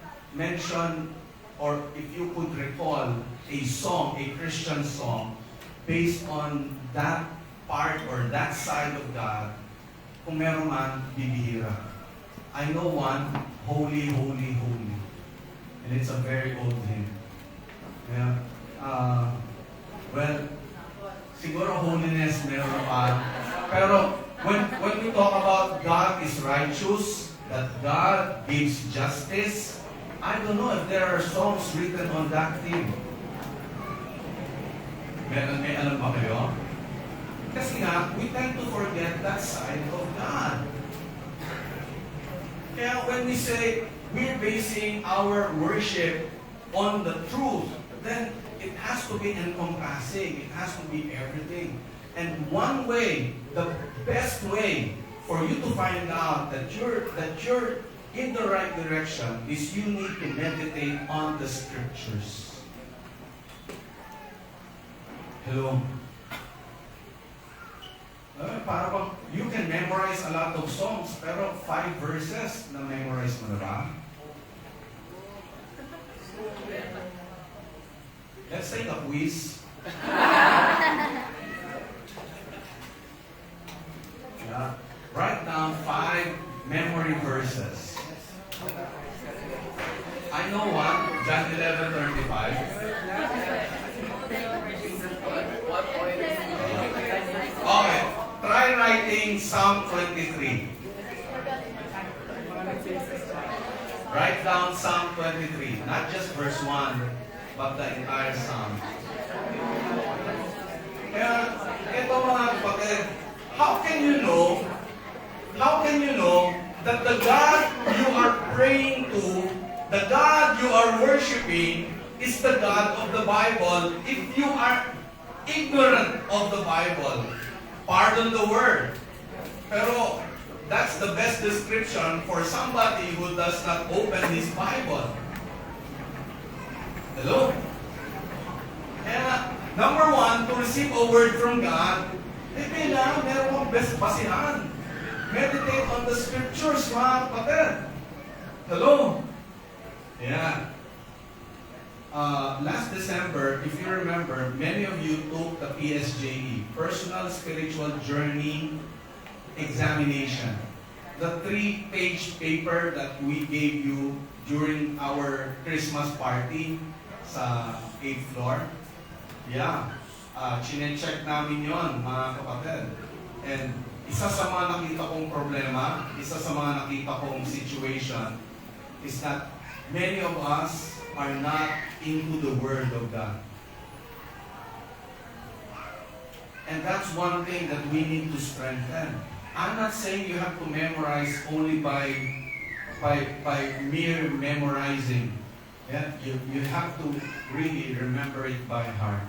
S4: or if you could recall a song, a Christian song, based on that part or that side of God, kung meron man, bibihira. I know one, Holy, Holy, Holy. And it's a very old hymn. Yeah. Well, siguro holiness meron pa. Pero when we talk about God is righteous, that God gives justice, I don't know if there are songs written on that theme. May alam ba kayo? Kasi nga, we tend to forget that side of God. Kaya when we say we're basing our worship on the truth, then it has to be encompassing. It has to be everything. And one way, the best way for you to find out that you're in the right direction is you need to meditate on the scriptures. Hello? Para bang, you can memorize a lot of songs, pero 5 verses na memorize mo na ba? Let's take a quiz. Yeah. Write down 5 memory verses. I know one, John 11:35. Okay, try writing Psalm 23. Write down Psalm 23, not just verse 1, but the entire Psalm. Kaya, ito mga kapatid, how can you know that the God you are praying to, the God you are worshiping, is the God of the Bible if you are ignorant of the Bible? Pardon the word. Pero, that's the best description for somebody who does not open his Bible. Hello? Kaya, number 1, to receive a word from God, kailangan meron kang best basihan. Meditate on the scriptures, mga kapatid. Hello? Yeah. Last December, if you remember, many of you took the PSJE, Personal Spiritual Journey Examination. The 3-page paper that we gave you during our Christmas party sa 8th floor. Yeah. Chine-check namin yon, mga kapatid. And isa sa mga nakita kong problema, isa sa mga nakita kong situation is that many of us are not into the Word of God. And that's one thing that we need to strengthen. I'm not saying you have to memorize only by mere memorizing. Yeah? You have to really remember it by heart.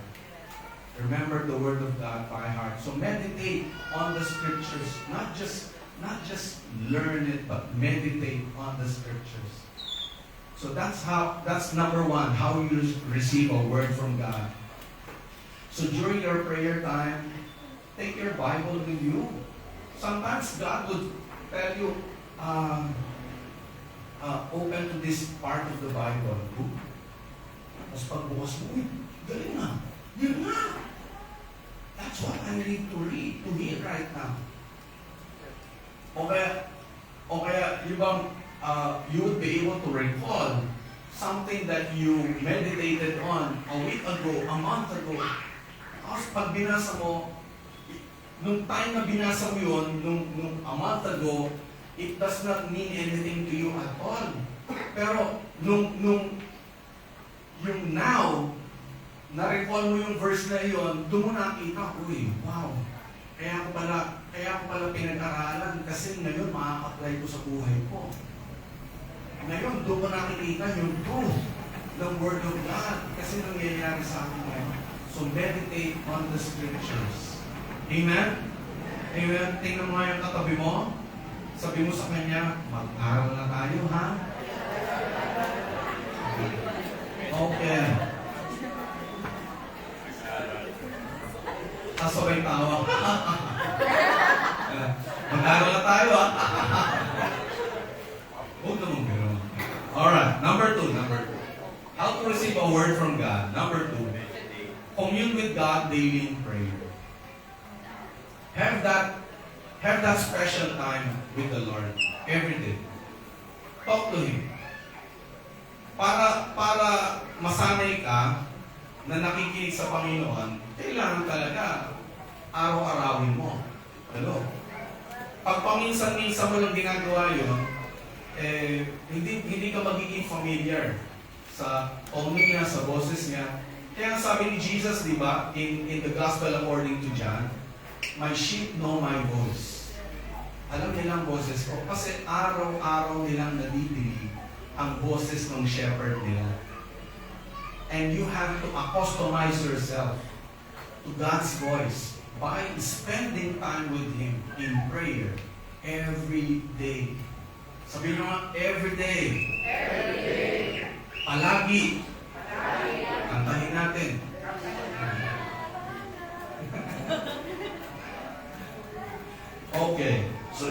S4: Remember the Word of God by heart. So meditate on the scriptures. Not just learn it, but meditate on the scriptures. So that's number 1, how you receive a word from God. So during your prayer time, take your Bible with you. Sometimes God would tell you, open to this part of the Bible. Tapos pagbukas mo, uy, galing na. Yun na. That's what I need to read, to hear right now. O kaya yung bang, you would be able to recall something that you meditated on a week ago, a month ago. Tapos pag binasa mo, nung time na binasa mo yun, nung a month ago, it does not mean anything to you at all. Pero yung now, na-recall mo yung verse na yun, doon mo nakita, uy, wow, kaya ko pala pinag-aralan kasi ngayon makaka-apply ko sa buhay ko. Ngayon, doon ko nakikita yung truth ng Word of God kasi nangyayari sa akin ngayon. So, meditate on the scriptures. Amen? Amen? Tingnan mo nga yung katabi mo. Sabi mo sa kanya, mag-aral na tayo, ha? Okay. Sabay tawa. Mag-aral na tayo, ha? Huwag naman gano'n. Alright, number two. How to receive a word from God. Number 2, commune with God daily in prayer. Have that special time with the Lord every day. Talk to Him. Para masanay ka na nakikinig sa Panginoon, kailangan talaga araw-arawin mo. Pag paminsan-minsan mo lang ginagawa yun, hindi ka magiging familiar sa tono niya, sa boses niya. Kaya sabi ni Jesus, di ba, in the Gospel according to John, my sheep know my voice. Alam nila ang boses ko kasi araw-araw nilang nadidinig ang boses ng shepherd nila. And you have to customize yourself to God's voice by spending time with Him in prayer every day. Sabihin nyo nga, every day.
S2: Every day.
S4: Palagi. Kantahin natin. Okay. So,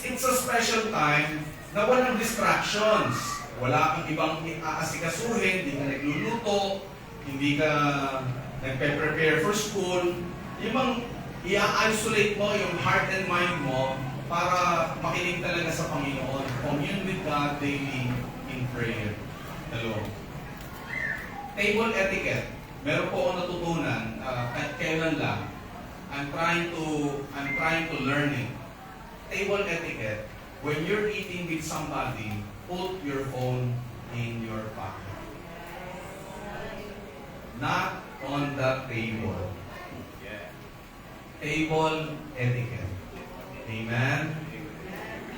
S4: it's a special time na walang distractions. Wala kang ibang aasikasuhin, hindi ka nagluluto, hindi ka nagpe-prepare for school. Yung bang i-isolate mo yung heart and mind mo para makinig talaga sa Panginoon. Commune with God daily in prayer. Hello. Table etiquette. Meron po ako natutunan kahit kailan lang. I'm trying to learn it. Table etiquette. When you're eating with somebody, put your phone in your pocket. Not on the table. Table etiquette. Amen?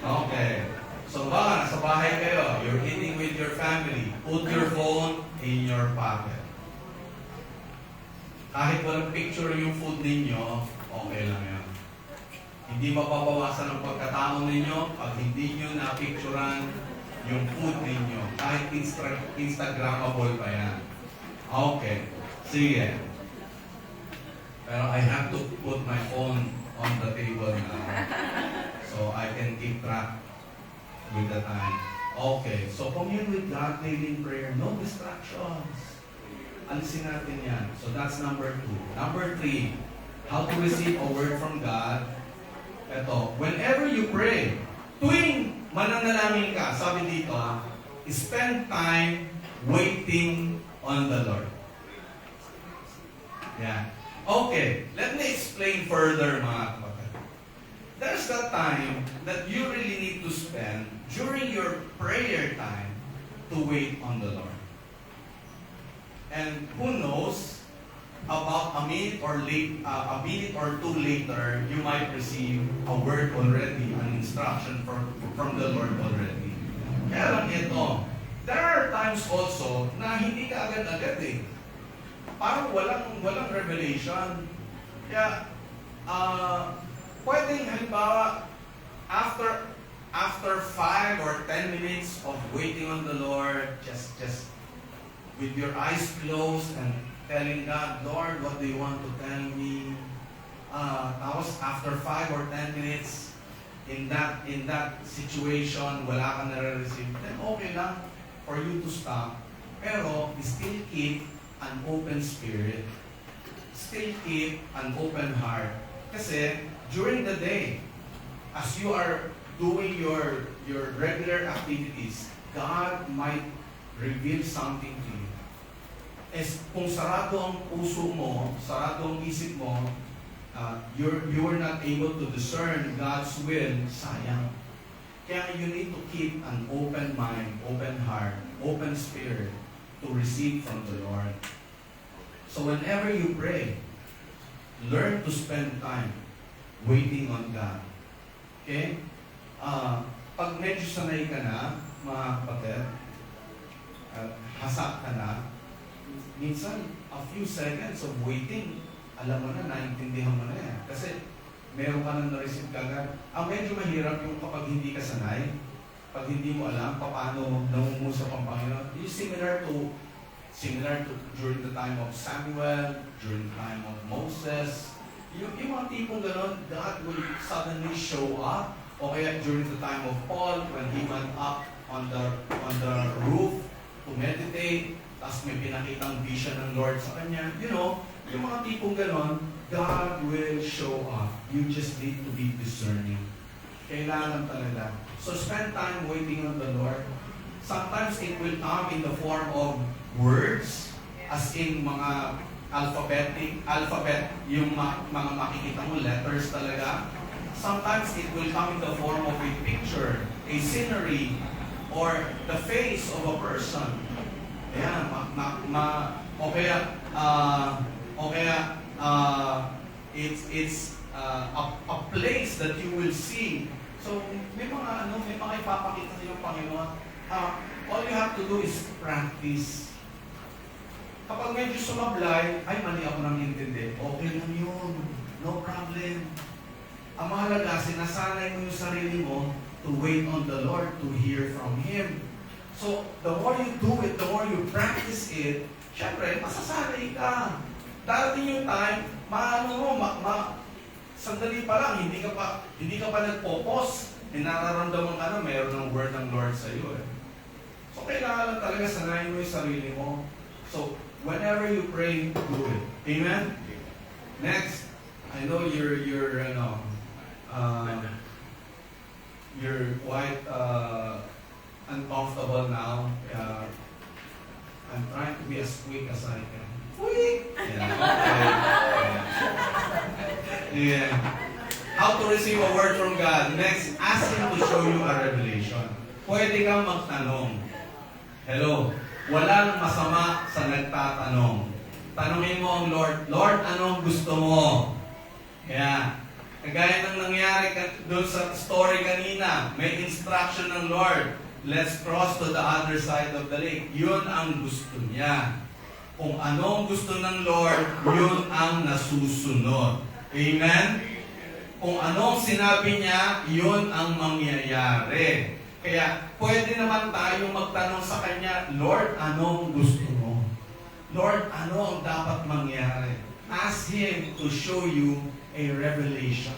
S4: Okay. So baka nasa bahay kayo, you're eating with your family, put your phone in your pocket. Kahit walang picture yung food ninyo, okay lang yan. Hindi mapapawasan ang pagkatao ninyo pag hindi nyo na-picturean yung food ninyo. Kahit Instagrammable pa yan. Okay. Sige. Pero I have to put my phone on the table now. So I can keep track with the time. Okay. So commune with God daily in prayer. No distractions. Alisin natin yan. So that's number 2. Number 3, how to receive a word from God. Ito, whenever you pray, tuwing mananalangin ka, sabi dito, spend time waiting on the Lord. Yeah. Okay, let me explain further mga kapatid. There's that time that you really need to spend during your prayer time to wait on the Lord. And who knows, about a minute or two later, you might receive a word already, an instruction from the Lord already. Kaya lang ito, there are times also na hindi ka agad-agad eh. Parang walang revelation. Kaya, pwedeng halimbawa, after 5 or 10 minutes of waiting on the Lord, just with your eyes closed and telling God, Lord, what do you want to tell me? Tapos after 5 or 10 minutes, in that situation, wala kang nare-receive, then okay lang for you to stop. Pero still keep an open spirit. Still keep an open heart. Kasi during the day, as you are doing your regular activities, God might reveal something to you. Kung sarado ang puso mo, sarado ang isip mo, you are not able to discern God's will, sayang. Kaya you need to keep an open mind, open heart, open spirit to receive from the Lord. So whenever you pray, learn to spend time waiting on God. Okay? Pag medyo sanay ka na, mga kapatid, hasak ka na, minsan, a few seconds of waiting, alam mo na, naintindihan mo na yan. Kasi, meron ka nang na-receive kagad. Ang medyo mahirap yung kapag hindi ka sanay, pag hindi mo alam paano nangungusap ang Panginoon. It's similar to during the time of Samuel, during the time of Moses. Yung mga tipong gano'n, God will suddenly show up. O kaya during the time of Paul, when he went up on the roof to meditate, tapos may pinakitang vision ng Lord sa kanya. Yung mga tipong ganon, God will show up. You just need to be discerning. Kailangan talaga. So spend time waiting on the Lord. Sometimes it will come in the form of words, as in mga alphabet, yung mga makikita mo, letters talaga. Sometimes it will come in the form of a picture, a scenery, or the face of a person. Ayan, o kaya, it's a place that you will see. So, may mga ipapakita sa iyo, Panginoon. All you have to do is practice. Kapag medyo sumablay, ay, mali ako nang intindi. Okay lang yun. No problem. Ang mahalaga, sinasanay mo yung sarili mo to wait on the Lord, to hear from Him. So, the more you do it, the more you practice it, syempre, masasanay ka. Darating yung time, sandali pa lang, hindi ka pa nagpo-pause, nararamdaman ka na mayroon ng word ng Lord sa iyo. So, kailangan lang talaga sanayin mo yung sarili mo. So, whenever you pray, do it. Amen? Next, I know you're quite uncomfortable now. I'm trying to be as quick as I can. Quick! Yeah, okay. Yeah. How to receive a word from God. Next, ask Him to show you a revelation. Pwede kang magtanong. Hello? Walang masama sa nagtatanong. Tanungin mo ang Lord, Lord, anong gusto mo? Kaya, kagaya ng nangyari doon sa story kanina, may instruction ng Lord, let's cross to the other side of the lake. Yun ang gusto niya. Kung anong gusto ng Lord, yun ang nasusunod. Amen? Kung anong sinabi niya, yun ang mangyayari. Kaya, pwede naman tayong magtanong sa Kanya, Lord, anong gusto mo? Lord, ano ang dapat mangyari? Ask Him to show you a revelation.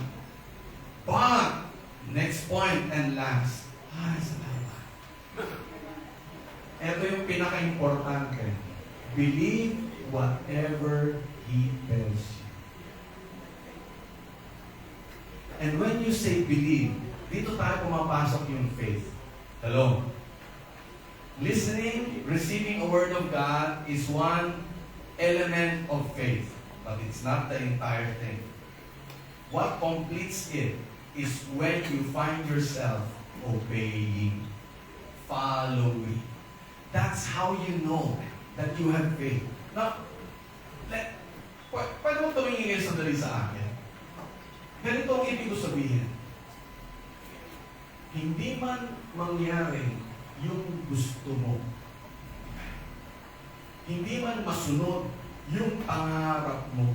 S4: But, next point and last, salamat. Ito yung pinaka-importante. Believe whatever He tells you. And when you say believe, dito tayo pumapasok yung faith. Hello? Listening, receiving a word of God is one element of faith, but it's not the entire thing. What completes it is when you find yourself obeying, following. That's how you know that you have faith. Now, pwede mo tumingin ngayon sandali sa akin. Ganito ang ibig ko sabihin. Hindi man mangyari yung gusto mo. Hindi man masunod yung pangarap mo.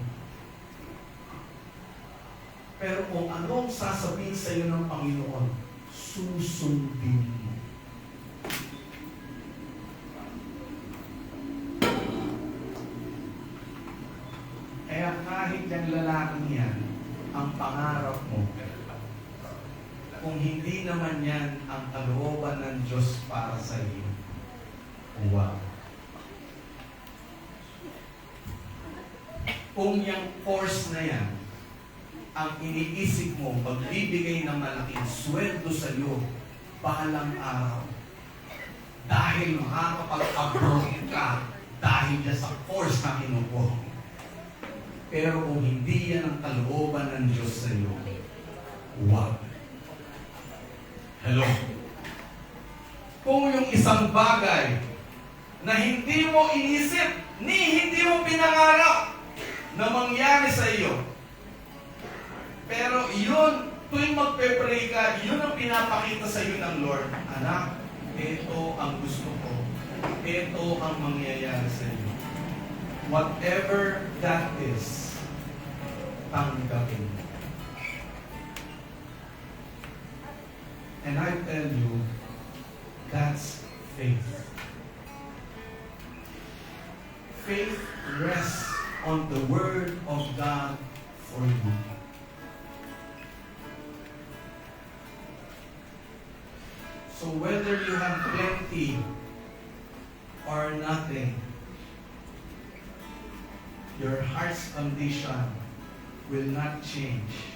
S4: Pero kung anong sasabihin sa iyo ng Panginoon, susundin mo. Kaya kahit yung lalaking yan, ang pangarap mo, kung hindi naman yan ang kalooban ng Diyos para sa iyo, wow. Kung yung force na yan, ang iniisip mo, magbibigay ng malaking sweldo sa iyo, balang araw, dahil makakapag-abroad ka, dahil dyan sa force na kinukuha. Pero kung hindi yan ang kalooban ng Diyos sa iyo, wag. Hello? Kung yung isang bagay na hindi mo inisip, hindi mo pinangarap na mangyari sa iyo, pero yun, tuwing magpe-pray ka, yun ang pinapakita sa iyo ng Lord. Anak, ito ang gusto ko. Ito ang mangyayari sa iyo. Whatever that is, tanggapin. And I tell you, that's faith. Faith rests on the Word of God for you. So whether you have plenty or nothing, your heart's condition will not change.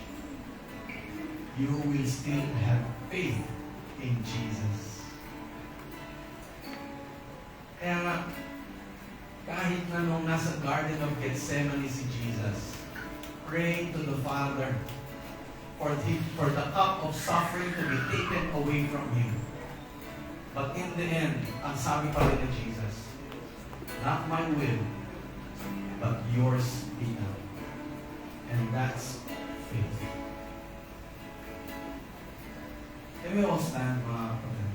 S4: You will still have faith in Jesus. Kaya nga, kahit na nung nasa Garden of Gethsemane si Jesus, praying to the Father, for the cup of suffering to be taken away from him. But in the end, ang sabi pa rin ni Jesus, not my will, but yours be done. And that's faith. Can we all stand, mga kapatid?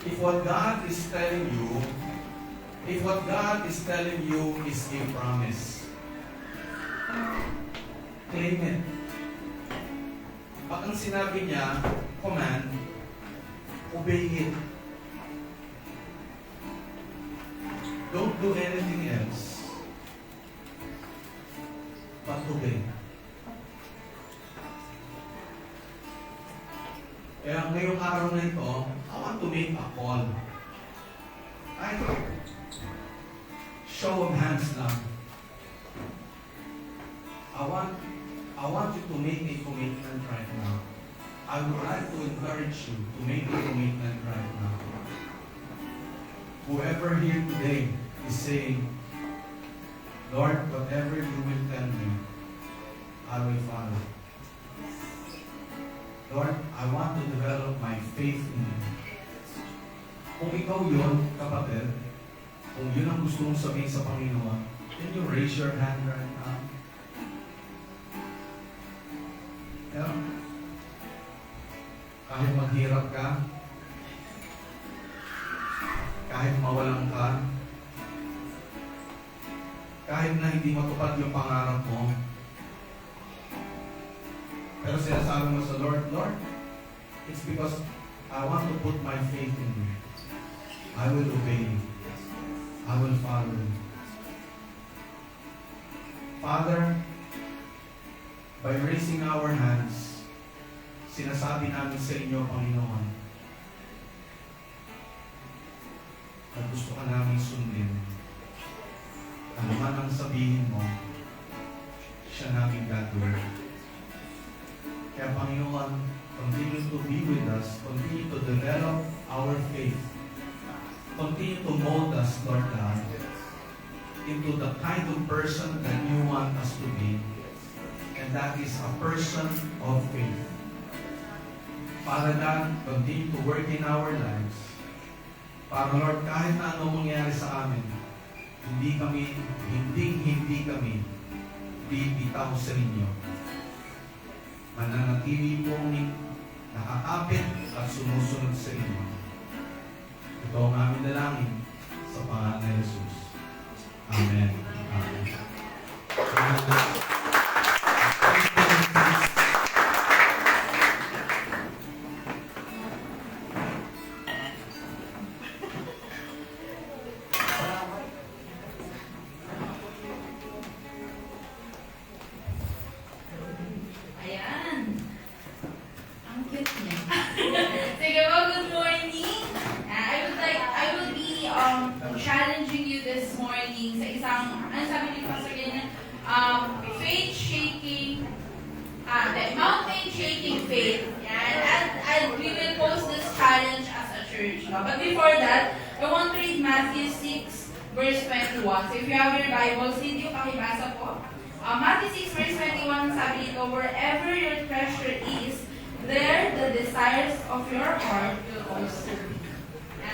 S4: If what God is telling you is a promise, claim it. Pag ang sinabi niya, command, obey it. Don't do anything else but obey. Kaya ngayong araw na ito, I want to make a call. Show of hands lang. I want you to make a commitment right now. I would like to encourage you to make a commitment right now. Whoever here today is saying, Lord, whatever you will tell me, I will follow. Lord, I want to develop my faith in you. Kung ikaw yun, kapatid, kung yun ang gusto mong sabihin sa Panginoon, can you raise your hand right now? Yeah. Kahit maghirap ka, kahit mawalan ka, kahit na hindi matupad yung pangarap mo, pero sinasabi mo sa Lord, Lord, it's because I want to put my faith in you. I will obey you. I will follow you. Father, by raising our hands, sinasabi namin sa inyo, Panginoon, na gusto ka namin sundin. Ano man ang sabihin mo, siya namin gagawin. Kaya Panginoon, continue to be with us, continue to develop our faith, continue to mold us, Lord God, into the kind of person that you want us to be, and that is a person of faith. Father God, continue to work in our lives, para Lord, kahit na ano mangyari sa amin, hindi kami bibitaw sa inyo. Mananatili pong nakakapit at sumusunod sa inyo. Ito ang aming dalangin sa pangalan ni Jesus. Amen. Amen.
S2: Ayan. Ang cute niya. Sige po, good morning. I will be challenging you this morning sa isang, ano sabi ni Pastor Glenn, faith shaking, the mountain shaking faith. Yan. And we will post this challenge as a church. No? But before that, I want to read Matthew 6, verse 21. So if you have your Bibles, hindi yung pakibasa po. Matthew 6 verse 21, sabi dito, wherever your treasure is, there the desires of your heart will also be.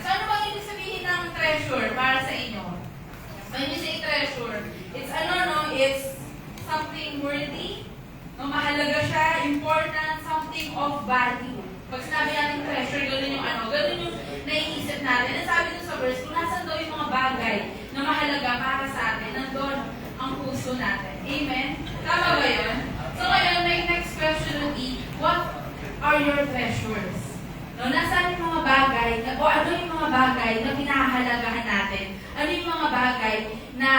S2: So ano bang ibig sabihin ng treasure para sa inyo? When you say treasure, it's it's something worthy, no, mahalaga siya, important, something of value. Pag sinabi natin treasure, ganun yung naiisip natin. And sabi dun sa verse, kung nasan daw yung mga bagay na mahalaga para sa atin, nandun ang puso natin. Amen? Tama ba yun? So ngayon, my next question would be, what are your treasures? No, nasaan yung mga bagay, o ano yung mga bagay na pinahahalagahan natin? Ano yung mga bagay na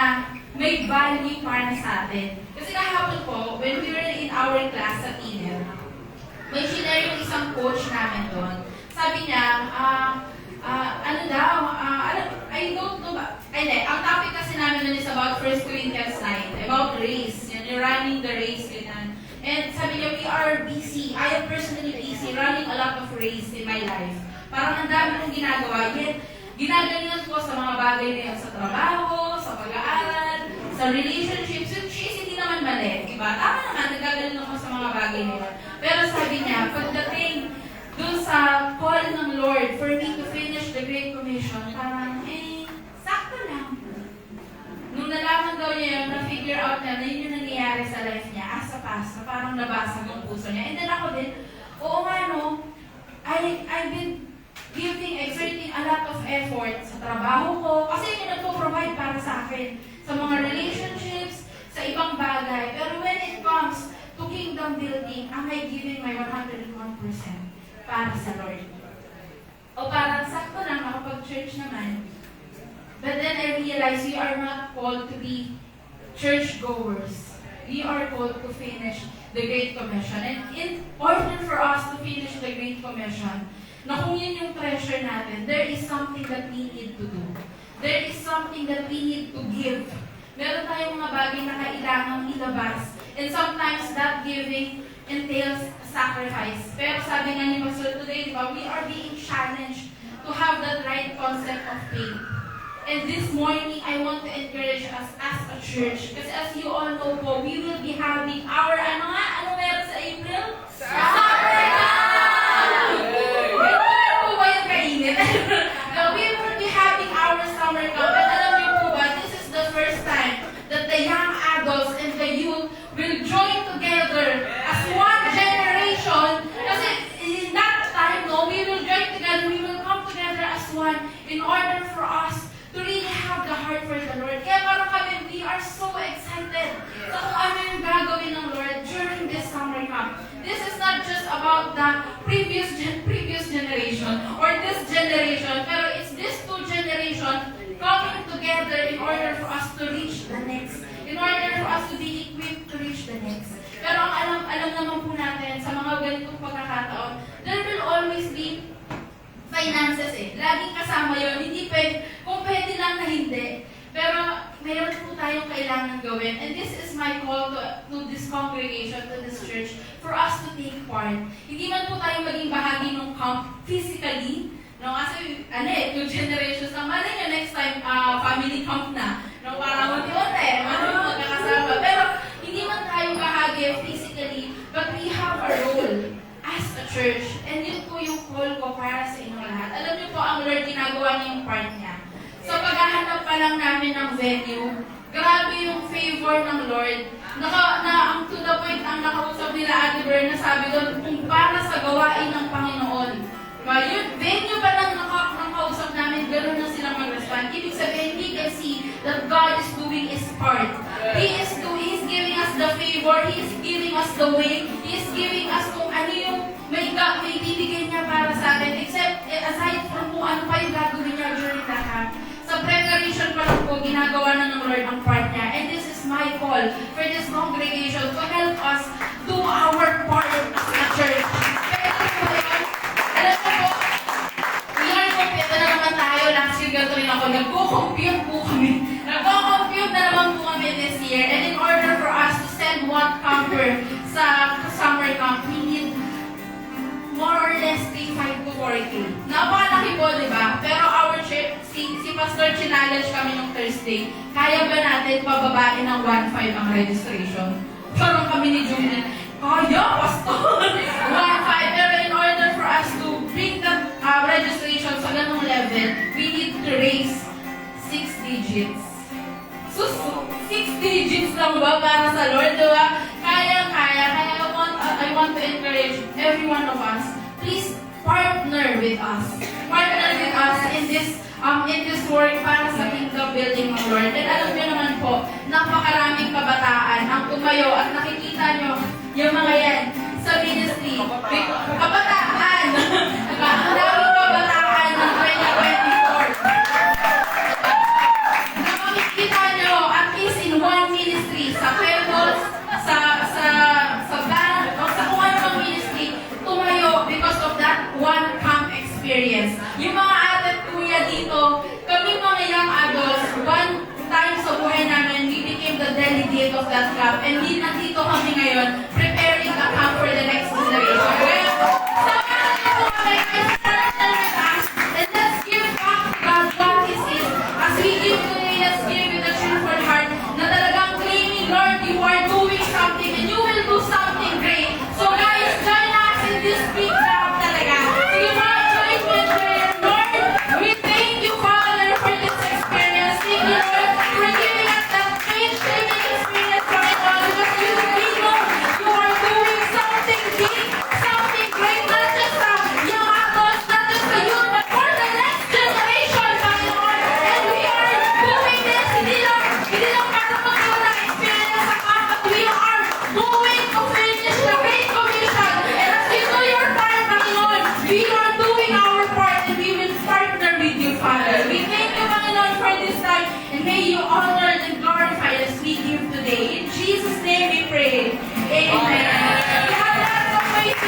S2: may value para sa atin? Kasi kahapon po, when we were in our class sa Tiner, may sinare yung isang coach namin doon. Sabi niya, I don't know ba? Hindi, ang topic kasi namin doon is about 1 Corinthians 9, about race. Yan, you're running the race, ganyan. And sabi niya, we are busy. I am personally busy running a lot of race in my life. Parang ang dami kong ginagawa. Yet, ginagalingan ko sa mga bagay na yan sa trabaho, sa pag-aaral, sa relationships, which is hindi naman mali, diba? Tama naman, nagagaling ako sa mga bagay na yun. Pero sabi niya, pagdating dun sa call ng Lord for me to finish the Great Commission, parang, sakto lang. Nung nalaman daw niya yun, na-figure out niya na yun yung nangyayari sa life niya, as a pastor, parang nabasag ang puso niya. And then ako din, oo nga no, I've been exerting a lot of effort sa trabaho ko, kasi yun yung nagpo-provide para sa akin, sa mga relationships, sa ibang bagay. Pero when it comes to kingdom building, am I giving my 101% para sa Lord? O parang sakto lang, nakapag-church naman. But then I realized we are not called to be churchgoers. We are called to finish the Great Commission. And in order for us to finish the Great Commission, na kung yun yung treasure natin, there is something that we need to do. There is something that we need to give. Meron tayong mga bagay na kailangang ilabas. And sometimes that giving entails sacrifice. Pero sabi nga ni Pastor today, we are being challenged to have that right concept of faith. And this morning, I want to encourage us as a church. Kasi as you all know po, we will be having our, ano meron sa April? Summer camp! Meron po ba yung kainit? No, we will be having our summer camp. And alam niyo po ba, this is the first time that the young adults and the youth will join together as one generation. Kasi in that time, no, we will join together, we will come together as one in order for us to really have the heart for the Lord. Kaya parang kami, we are so excited sa kung ano yung gagawin ng Lord during this summer camp. This is not just about the previous generation or this generation, pero it's this two generation coming together in order for us to reach the next. In order for us to be equipped to reach the next. Pero ang alam naman po natin sa mga ganitong pagkakataon, there will always be finances Laging kasama yun. Hindi pwede, kung pwede lang na hindi. Pero mayroon po tayong kailangan gawin. And this is my call to this congregation, to this church, for us to take part. Hindi man po tayo maging bahagi ng camp physically. No, kasi, yung generations na mali nyo next time, family camp na. No, parang unti-unti, magkakasama. Pero hindi man tayo bahagi physically, but we have a role as a church. And yun po yung call ko para sa inyong lahat. Alam niyo po, ang Lord, ginagawa niya yung part niya. So, paghahanap pa lang namin ng venue, grabe yung favor ng Lord. Ang to the point, ang nakausap nila Ate Bern, na sabi doon, kung para sa gawain ng Panginoon. Yun, venue pa lang nakausap namin, gano'n na silang mag-respond. Ibig sabihin, we can see that God is doing His part. He is giving us the favor, He is giving us the way, He is giving us kung ano yung may bibigay niya para sa atin. Except, aside from kung ano pa yung gagawin niya during the camp. Sa preparation pa lang po, ginagawa na ng Lord ang part niya. And this is my call for this congregation to help us do our part as a church. Pero po yun, alam mo po, we are compute na naman tayo. Last year, ganito rin ako, nagko-compute po kami. Nagko-compute na naman po kami this year. And in order for us to send one camper sa summer camp, we need more or less 35 to 40K. Napakalaki po, di ba? Pero our church, si Pastor challenge kami nung Thursday, kaya ba natin pababain ng 1.5 ang registration? Parang kami ni Julian, kaya, Pastor! 1.5. Pero in order for us to bring that registration sa ganung level, we need to raise 6 digits. So, 6 digits lang ba para sa Lord, di ba? Kaya. Kaya I want to encourage every one of us, please partner with us. Partner with us in this work para sa kingdom building ng Lord. And alam niyo naman po, napakaraming kabataan ang tumayo at nakikita niyo yung mga yan sa ministry. Kabataan! Ang daming kabataan ng 2024. Nakikita niyo at least in one ministry, sa Pebbles, sa band, o sa kung anong ministry, tumayo because of that one camp experience. Yung mga ate at kuya dito, kami mga young adults, one time sa buhay namin, we became the delegate of that camp. And nandito kami ngayon, preparing the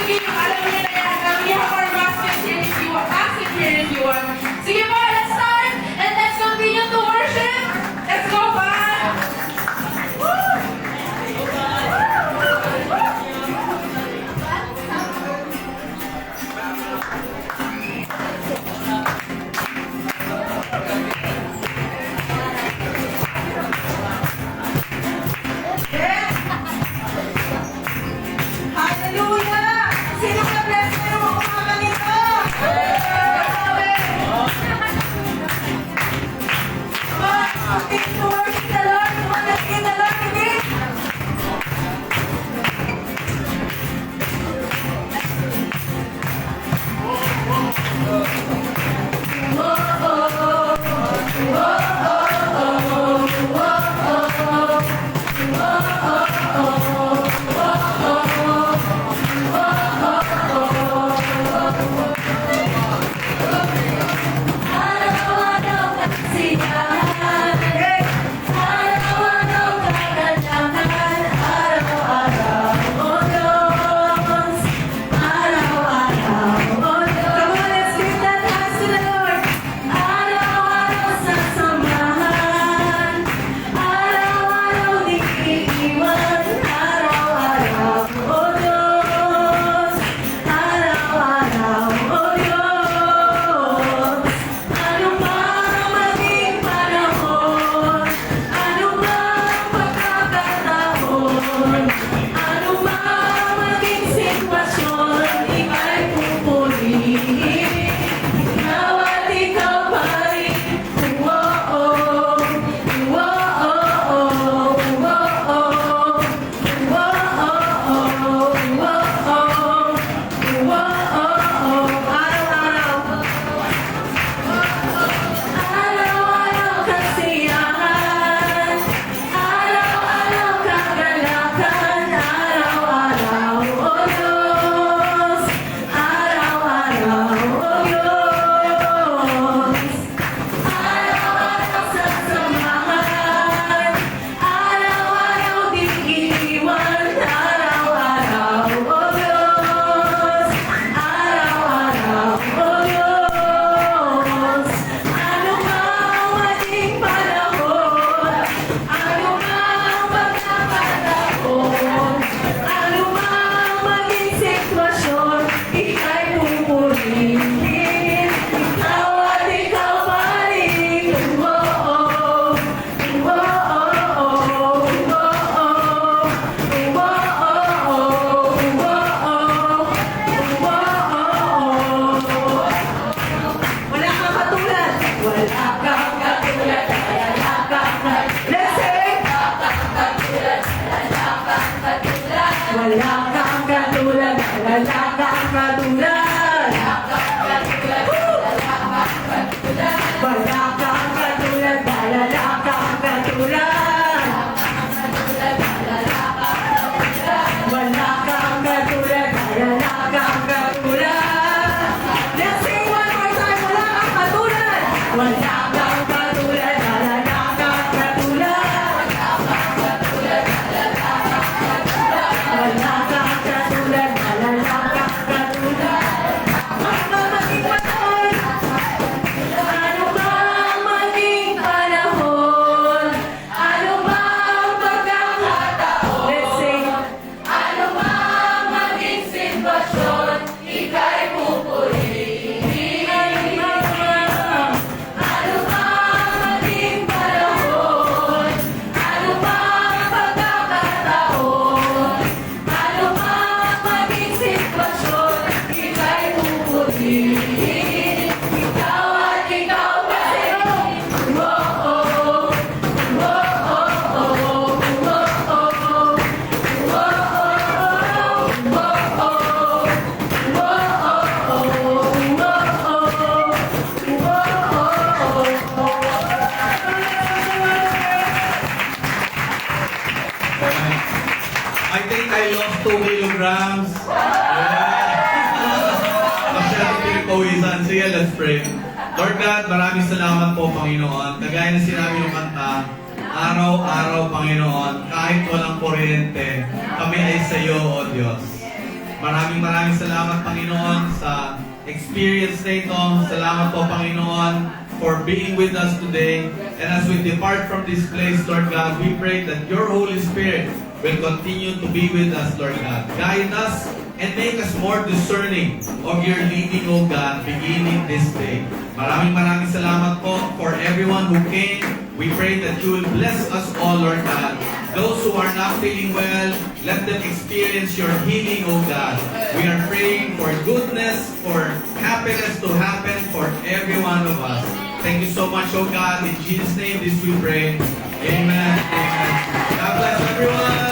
S2: you. Alam niyo na yan. We have our baskets here if you want. Basket here if you want. Sige po, let's start. And let's continue to worship. Let's go, fam. Woo!
S5: Hallelujah! Sino ka bless na yung umaga nito? Begin to worship the Lord. Tumalagin the Lord again. Araw-araw kasiyahan. Araw-araw kagalakan. Araw-araw, O Diyos. Araw-araw, O Diyos. Come on, let's give that hands to the Lord. Araw-araw sa samahan. Araw-araw di iiwan. Araw-araw, O Diyos. Araw-araw, O Diyos. Ano mang maging panahon, ano mang pagkakataon, ano mang maging sitwasyon, ika'y pupurihin. Ikaw at ikaw pa rin. Uwo-oh, uwo-oh, uwo-oh, uwo-oh, uwo-oh, uwo-oh. Araw-araw. Araw-araw kasiyahan, araw-araw kagalakan, araw-araw, O Diyos, araw-araw, O Diyos. Araw-araw sa samahan, araw-araw di iiwan, araw-araw, O Diyos, araw-araw, O Diyos. Ano mang maging panahon, ano mang pagkakataon, ano mang maging sitwasyon, ika'y pupurihin. Ikaw at ikaw pa rin. Uwo-oh, uwo-oh, uwo-oh, uwo-oh, uwo-oh, uwo-oh. Wala kang katulad. Wala kang katulad. Wala kang katulad. Let's sing. Wala kang katulad. Wala kang katulad. Woo! Wala kang katulad. Wala kang katulad. Wala kang katulad. Wala kang katulad. Let's sing one more time. Wala kang katulad. Wala kang katulad. Wala kang katulad. Wala kang katulad. Wala kang katulad. Ano maging panahon? Ano mang maging panahon? Ano mang pagkakataon? Let's sing. Ano mang maging sitwasyon, ika'y pupurihin. Ano mang maging panahon, ano mang pagkakataon, ano mang maging sitwasyon, ika'y pupurihin. Ikaw at ikaw pa rin. Uwo-oh, uwo-oh, uwo-oh,
S3: I think I lost 2 kilograms. Masyadong pinagpawisan. Sige, let's pray. Lord God, maraming salamat po, Panginoon. Kagaya na sinabi ng kanta, araw-araw, Panginoon, kahit walang kuryente, kami ay sa iyo, O Diyos. Maraming salamat, Panginoon, sa experience na ito. Salamat po, Panginoon, for being with us today. And as we depart from this place, Lord God, we pray that your Holy Spirit will continue to be with us, Lord God. Guide us and make us more discerning of your leading, O God, beginning this day. Maraming salamat po for everyone who came. We pray that you will bless us all, Lord God. Those who are not feeling well, let them experience your healing, O God. We are praying for goodness, for happiness to happen for every one of us. Thank you so much, O God. In Jesus' name, this we pray. Amen. Amen. God bless everyone.